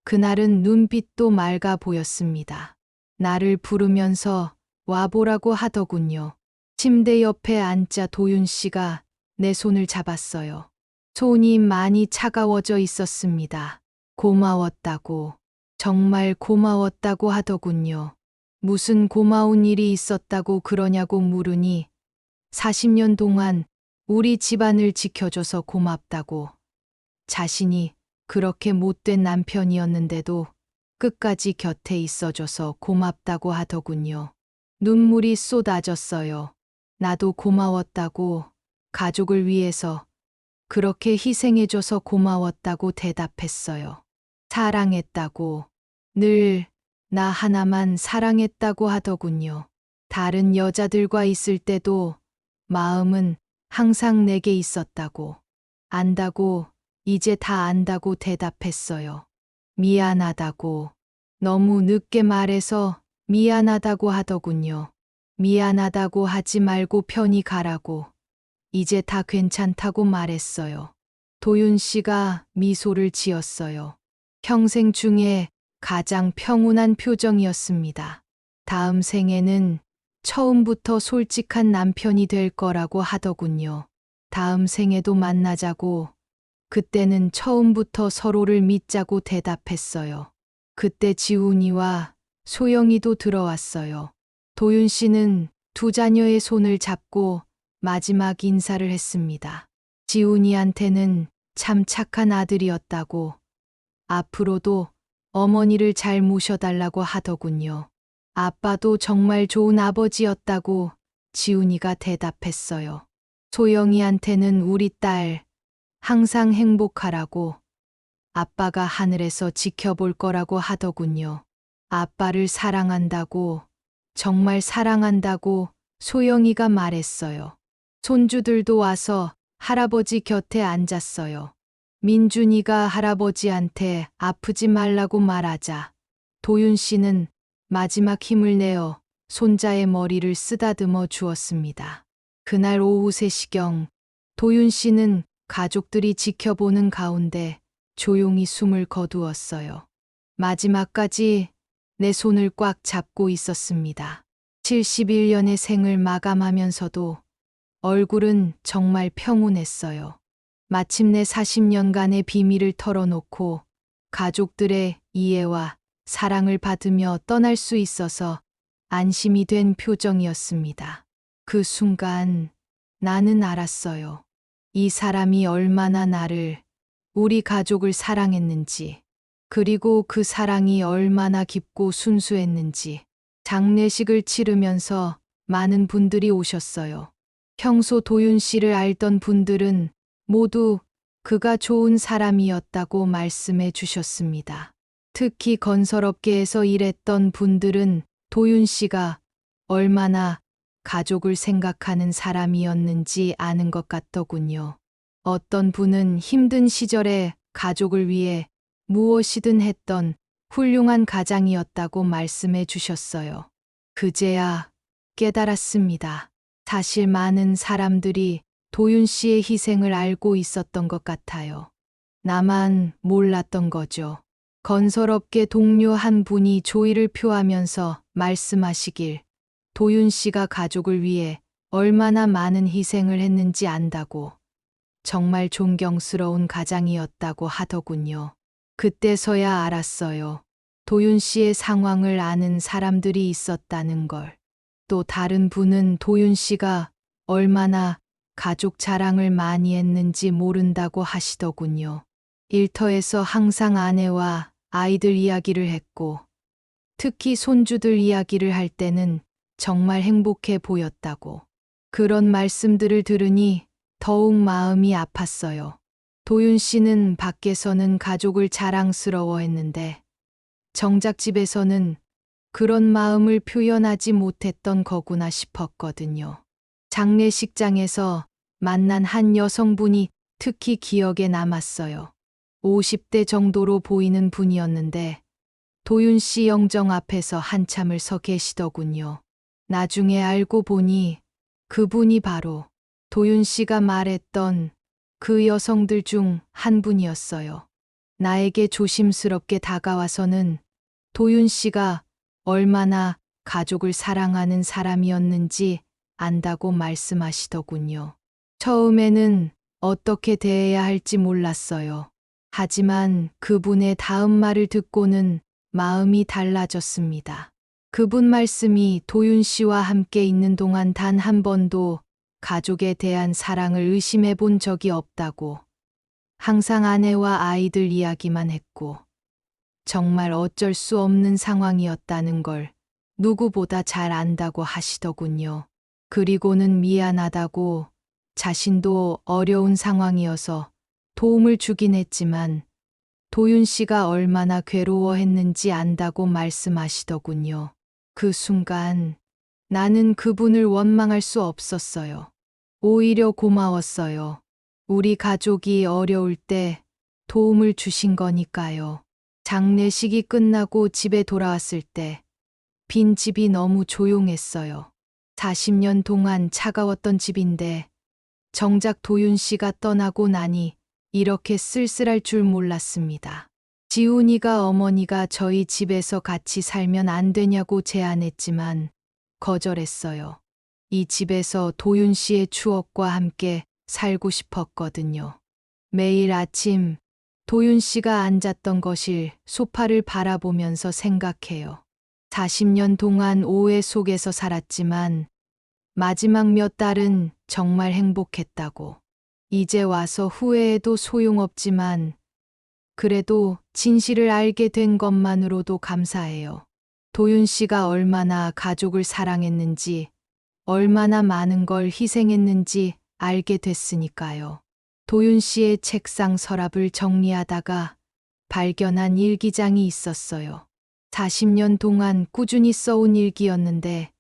그날은 눈빛도 맑아 보였습니다. 나를 부르면서 와보라고 하더군요. 침대 옆에 앉자 도윤 씨가 내 손을 잡았어요. 손이 많이 차가워져 있었습니다. 고마웠다고, 정말 고마웠다고 하더군요. 무슨 고마운 일이 있었다고 그러냐고 물으니 40년 동안 우리 집안을 지켜줘서 고맙다고, 자신이 그렇게 못된 남편이었는데도 끝까지 곁에 있어줘서 고맙다고 하더군요. 눈물이 쏟아졌어요. 나도 고마웠다고, 가족을 위해서 그렇게 희생해줘서 고마웠다고 대답했어요. 사랑했다고, 늘 나 하나만 사랑했다고 하더군요. 다른 여자들과 있을 때도 마음은 항상 내게 있었다고, 안다고, 이제 다 안다고 대답했어요. 미안하다고, 너무 늦게 말해서 미안하다고 하더군요. 미안하다고 하지 말고 편히 가라고, 이제 다 괜찮다고 말했어요. 도윤 씨가 미소를 지었어요. 평생 중에 가장 평온한 표정이었습니다. 다음 생에는 처음부터 솔직한 남편이 될 거라고 하더군요. 다음 생에도 만나자고, 그때는 처음부터 서로를 믿자고 대답했어요. 그때 지훈이와 소영이도 들어왔어요. 도윤 씨는 두 자녀의 손을 잡고 마지막 인사를 했습니다. 지훈이한테는 참 착한 아들이었다고, 앞으로도 어머니를 잘 모셔달라고 하더군요. 아빠도 정말 좋은 아버지였다고 지훈이가 대답했어요. 소영이한테는 우리 딸 항상 행복하라고, 아빠가 하늘에서 지켜볼 거라고 하더군요. 아빠를 사랑한다고, 정말 사랑한다고 소영이가 말했어요. 손주들도 와서 할아버지 곁에 앉았어요. 민준이가 할아버지한테 아프지 말라고 말하자 도윤 씨는 마지막 힘을 내어 손자의 머리를 쓰다듬어 주었습니다. 그날 오후 3시경 도윤 씨는 가족들이 지켜보는 가운데 조용히 숨을 거두었어요. 마지막까지 내 손을 꽉 잡고 있었습니다. 71년의 생을 마감하면서도 얼굴은 정말 평온했어요. 마침내 40년간의 비밀을 털어놓고 가족들의 이해와 사랑을 받으며 떠날 수 있어서 안심이 된 표정이었습니다. 그 순간 나는 알았어요. 이 사람이 얼마나 나를, 우리 가족을 사랑했는지, 그리고 그 사랑이 얼마나 깊고 순수했는지. 장례식을 치르면서 많은 분들이 오셨어요. 평소 도윤 씨를 알던 분들은 모두 그가 좋은 사람이었다고 말씀해 주셨습니다. 특히 건설업계에서 일했던 분들은 도윤 씨가 얼마나 가족을 생각하는 사람이었는지 아는 것 같더군요. 어떤 분은 힘든 시절에 가족을 위해 무엇이든 했던 훌륭한 가장이었다고 말씀해 주셨어요. 그제야 깨달았습니다. 사실 많은 사람들이 도윤 씨의 희생을 알고 있었던 것 같아요. 나만 몰랐던 거죠. 건설업계 동료 한 분이 조의를 표하면서 말씀하시길, 도윤 씨가 가족을 위해 얼마나 많은 희생을 했는지 안다고, 정말 존경스러운 가장이었다고 하더군요. 그때서야 알았어요. 도윤 씨의 상황을 아는 사람들이 있었다는 걸. 또 다른 분은 도윤 씨가 얼마나 가족 자랑을 많이 했는지 모른다고 하시더군요. 일터에서 항상 아내와 아이들 이야기를 했고, 특히 손주들 이야기를 할 때는 정말 행복해 보였다고. 그런 말씀들을 들으니 더욱 마음이 아팠어요. 도윤 씨는 밖에서는 가족을 자랑스러워했는데 정작 집에서는 그런 마음을 표현하지 못했던 거구나 싶었거든요. 장례식장에서 만난 한 여성분이 특히 기억에 남았어요. 50대 정도로 보이는 분이었는데 도윤 씨 영정 앞에서 한참을 서 계시더군요. 나중에 알고 보니 그분이 바로 도윤 씨가 말했던 그 여성들 중 한 분이었어요. 나에게 조심스럽게 다가와서는 도윤 씨가 얼마나 가족을 사랑하는 사람이었는지 안다고 말씀하시더군요. 처음에는 어떻게 대해야 할지 몰랐어요. 하지만 그분의 다음 말을 듣고는 마음이 달라졌습니다. 그분 말씀이 도윤 씨와 함께 있는 동안 단 한 번도 가족에 대한 사랑을 의심해 본 적이 없다고, 항상 아내와 아이들 이야기만 했고, 정말 어쩔 수 없는 상황이었다는 걸 누구보다 잘 안다고 하시더군요. 그리고는 미안하다고, 자신도 어려운 상황이어서 도움을 주긴 했지만 도윤 씨가 얼마나 괴로워했는지 안다고 말씀하시더군요. 그 순간 나는 그분을 원망할 수 없었어요. 오히려 고마웠어요. 우리 가족이 어려울 때 도움을 주신 거니까요. 장례식이 끝나고 집에 돌아왔을 때 빈 집이 너무 조용했어요. 40년 동안 차가웠던 집인데 정작 도윤 씨가 떠나고 나니 이렇게 쓸쓸할 줄 몰랐습니다. 지훈이가 어머니가 저희 집에서 같이 살면 안 되냐고 제안했지만 거절했어요. 이 집에서 도윤 씨의 추억과 함께 살고 싶었거든요. 매일 아침 도윤 씨가 앉았던 거실 소파를 바라보면서 생각해요. 40년 동안 오해 속에서 살았지만 마지막 몇 달은 정말 행복했다고. 이제 와서 후회해도 소용없지만 그래도 진실을 알게 된 것만으로도 감사해요. 도윤 씨가 얼마나 가족을 사랑했는지, 얼마나 많은 걸 희생했는지 알게 됐으니까요. 도윤 씨의 책상 서랍을 정리하다가 발견한 일기장이 있었어요. 40년 동안 꾸준히 써온 일기였는데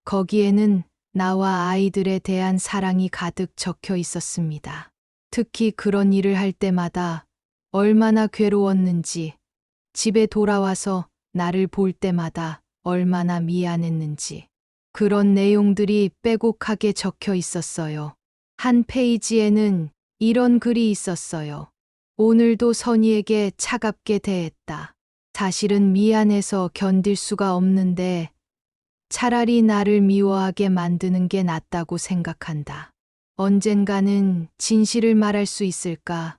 거기에는 나와 아이들에 대한 사랑이 가득 적혀 있었습니다. 특히 그런 일을 할 때마다 얼마나 괴로웠는지, 집에 돌아와서 나를 볼 때마다 얼마나 미안했는지, 그런 내용들이 빼곡하게 적혀 있었어요. 한 페이지에는 이런 글이 있었어요. 오늘도 선희에게 차갑게 대했다. 사실은 미안해서 견딜 수가 없는데 차라리 나를 미워하게 만드는 게 낫다고 생각한다. 언젠가는 진실을 말할 수 있을까?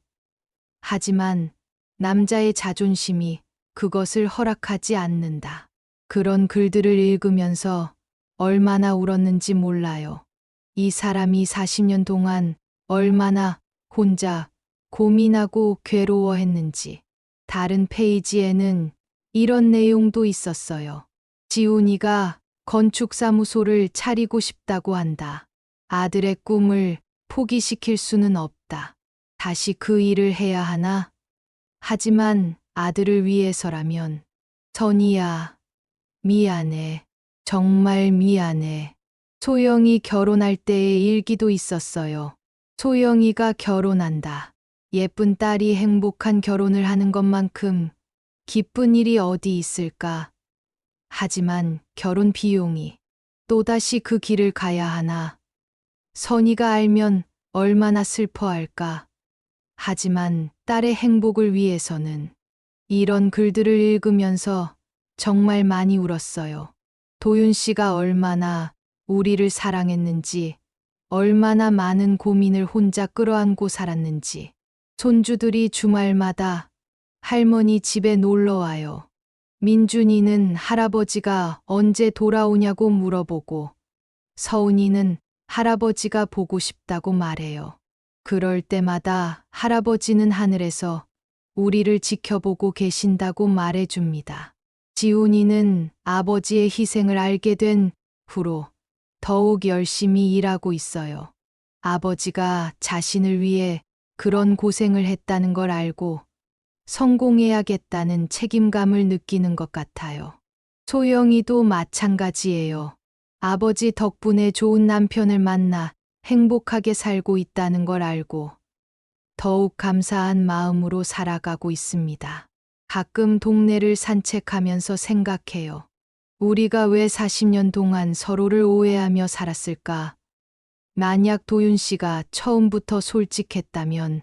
하지만 남자의 자존심이 그것을 허락하지 않는다. 그런 글들을 읽으면서 얼마나 울었는지 몰라요. 이 사람이 40년 동안 얼마나 혼자 고민하고 괴로워했는지. 다른 페이지에는 이런 내용도 있었어요. 지훈이가 건축사무소를 차리고 싶다고 한다. 아들의 꿈을 포기시킬 수는 없다. 다시 그 일을 해야 하나? 하지만 아들을 위해서라면. 선희야, 미안해. 정말 미안해. 소영이 결혼할 때의 일기도 있었어요. 소영이가 결혼한다. 예쁜 딸이 행복한 결혼을 하는 것만큼 기쁜 일이 어디 있을까? 하지만 결혼 비용이 또다시 그 길을 가야 하나? 선희가 알면 얼마나 슬퍼할까? 하지만 딸의 행복을 위해서는. 이런 글들을 읽으면서 정말 많이 울었어요. 도윤 씨가 얼마나 우리를 사랑했는지, 얼마나 많은 고민을 혼자 끌어안고 살았는지. 손주들이 주말마다 할머니 집에 놀러 와요. 민준이는 할아버지가 언제 돌아오냐고 물어보고, 서운이는 할아버지가 보고 싶다고 말해요. 그럴 때마다 할아버지는 하늘에서 우리를 지켜보고 계신다고 말해줍니다. 지훈이는 아버지의 희생을 알게 된 후로 더욱 열심히 일하고 있어요. 아버지가 자신을 위해 그런 고생을 했다는 걸 알고 성공해야겠다는 책임감을 느끼는 것 같아요. 소영이도 마찬가지예요. 아버지 덕분에 좋은 남편을 만나 행복하게 살고 있다는 걸 알고 더욱 감사한 마음으로 살아가고 있습니다. 가끔 동네를 산책하면서 생각해요. 우리가 왜 40년 동안 서로를 오해하며 살았을까? 만약 도윤 씨가 처음부터 솔직했다면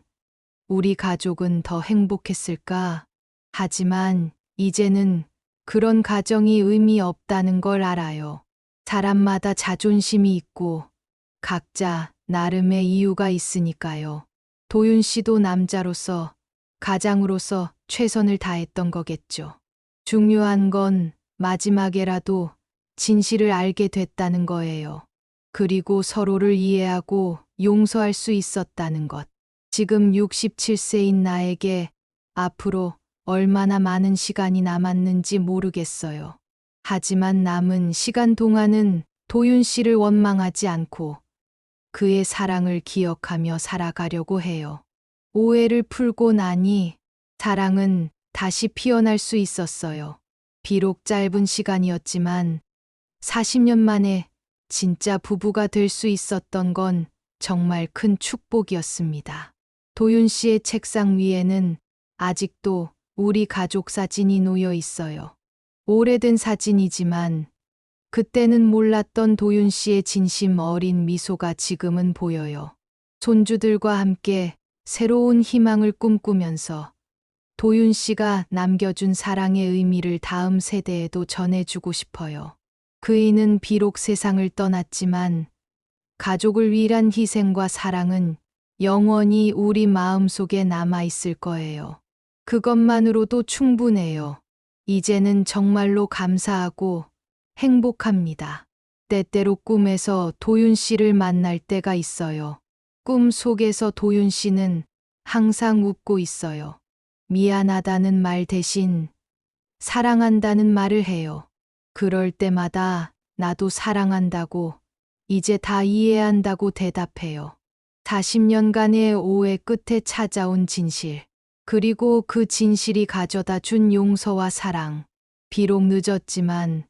우리 가족은 더 행복했을까? 하지만 이제는 그런 가정이 의미 없다는 걸 알아요. 사람마다 자존심이 있고 각자 나름의 이유가 있으니까요. 도윤 씨도 남자로서, 가장으로서 최선을 다했던 거겠죠. 중요한 건 마지막에라도 진실을 알게 됐다는 거예요. 그리고 서로를 이해하고 용서할 수 있었다는 것. 지금 67세인 나에게 앞으로 얼마나 많은 시간이 남았는지 모르겠어요. 하지만 남은 시간 동안은 도윤 씨를 원망하지 않고 그의 사랑을 기억하며 살아가려고 해요. 오해를 풀고 나니 사랑은 다시 피어날 수 있었어요. 비록 짧은 시간이었지만 40년 만에 진짜 부부가 될 수 있었던 건 정말 큰 축복이었습니다. 도윤 씨의 책상 위에는 아직도 우리 가족 사진이 놓여 있어요. 오래된 사진이지만 그때는 몰랐던 도윤 씨의 진심 어린 미소가 지금은 보여요. 손주들과 함께 새로운 희망을 꿈꾸면서 도윤 씨가 남겨준 사랑의 의미를 다음 세대에도 전해주고 싶어요. 그이는 비록 세상을 떠났지만 가족을 위한 희생과 사랑은 영원히 우리 마음속에 남아있을 거예요. 그것만으로도 충분해요. 이제는 정말로 감사하고 행복합니다. 때때로 꿈에서 도윤 씨를 만날 때가 있어요. 꿈 속에서 도윤 씨는 항상 웃고 있어요. 미안하다는 말 대신 사랑한다는 말을 해요. 그럴 때마다 나도 사랑한다고, 이제 다 이해한다고 대답해요. 40년간의 오해 끝에 찾아온 진실. 그리고 그 진실이 가져다 준 용서와 사랑. 비록 늦었지만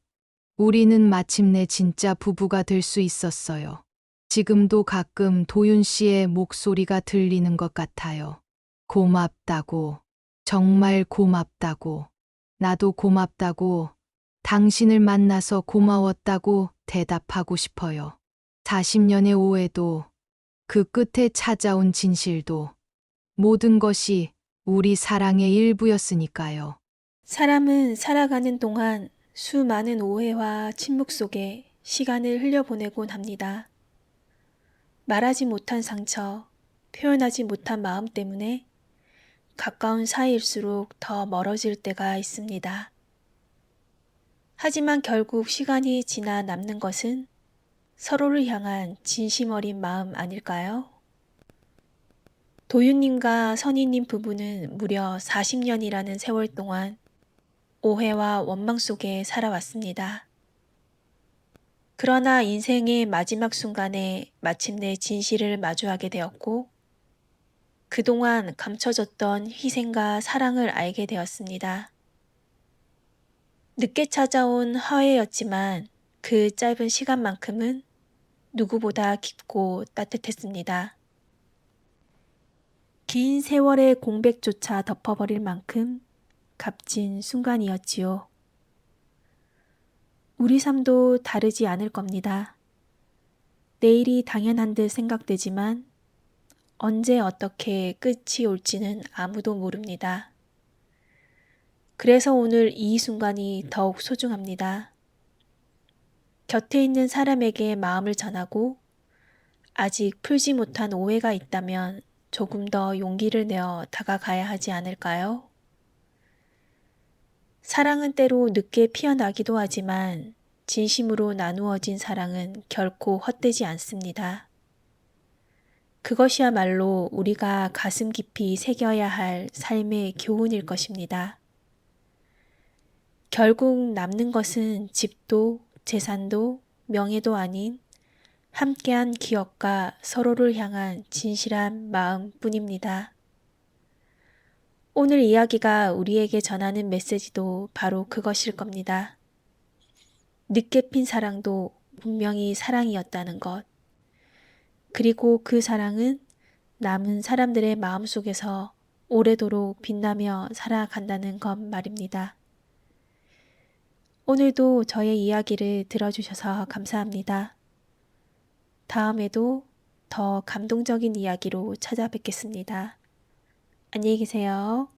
우리는 마침내 진짜 부부가 될 수 있었어요. 지금도 가끔 도윤 씨의 목소리가 들리는 것 같아요. 고맙다고, 정말 고맙다고, 나도 고맙다고, 당신을 만나서 고마웠다고 대답하고 싶어요. 40년의 오해도, 그 끝에 찾아온 진실도, 모든 것이 우리 사랑의 일부였으니까요. 사람은 살아가는 동안 수많은 오해와 침묵 속에 시간을 흘려보내곤 합니다. 말하지 못한 상처, 표현하지 못한 마음 때문에 가까운 사이일수록 더 멀어질 때가 있습니다. 하지만 결국 시간이 지나 남는 것은 서로를 향한 진심 어린 마음 아닐까요? 도윤님과 선희님 부부는 무려 40년이라는 세월 동안 오해와 원망 속에 살아왔습니다. 그러나 인생의 마지막 순간에 마침내 진실을 마주하게 되었고, 그동안 감춰졌던 희생과 사랑을 알게 되었습니다. 늦게 찾아온 화해였지만 그 짧은 시간만큼은 누구보다 깊고 따뜻했습니다. 긴 세월의 공백조차 덮어버릴 만큼 값진 순간이었지요. 우리 삶도 다르지 않을 겁니다. 내일이 당연한 듯 생각되지만 언제 어떻게 끝이 올지는 아무도 모릅니다. 그래서 오늘 이 순간이 더욱 소중합니다. 곁에 있는 사람에게 마음을 전하고 아직 풀지 못한 오해가 있다면 조금 더 용기를 내어 다가가야 하지 않을까요? 사랑은 때로 늦게 피어나기도 하지만 진심으로 나누어진 사랑은 결코 헛되지 않습니다. 그것이야말로 우리가 가슴 깊이 새겨야 할 삶의 교훈일 것입니다. 결국 남는 것은 집도 재산도 명예도 아닌 함께한 기억과 서로를 향한 진실한 마음뿐입니다. 오늘 이야기가 우리에게 전하는 메시지도 바로 그것일 겁니다. 늦게 핀 사랑도 분명히 사랑이었다는 것. 그리고 그 사랑은 남은 사람들의 마음속에서 오래도록 빛나며 살아간다는 것 말입니다. 오늘도 저의 이야기를 들어주셔서 감사합니다. 다음에도 더 감동적인 이야기로 찾아뵙겠습니다. 안녕히 계세요.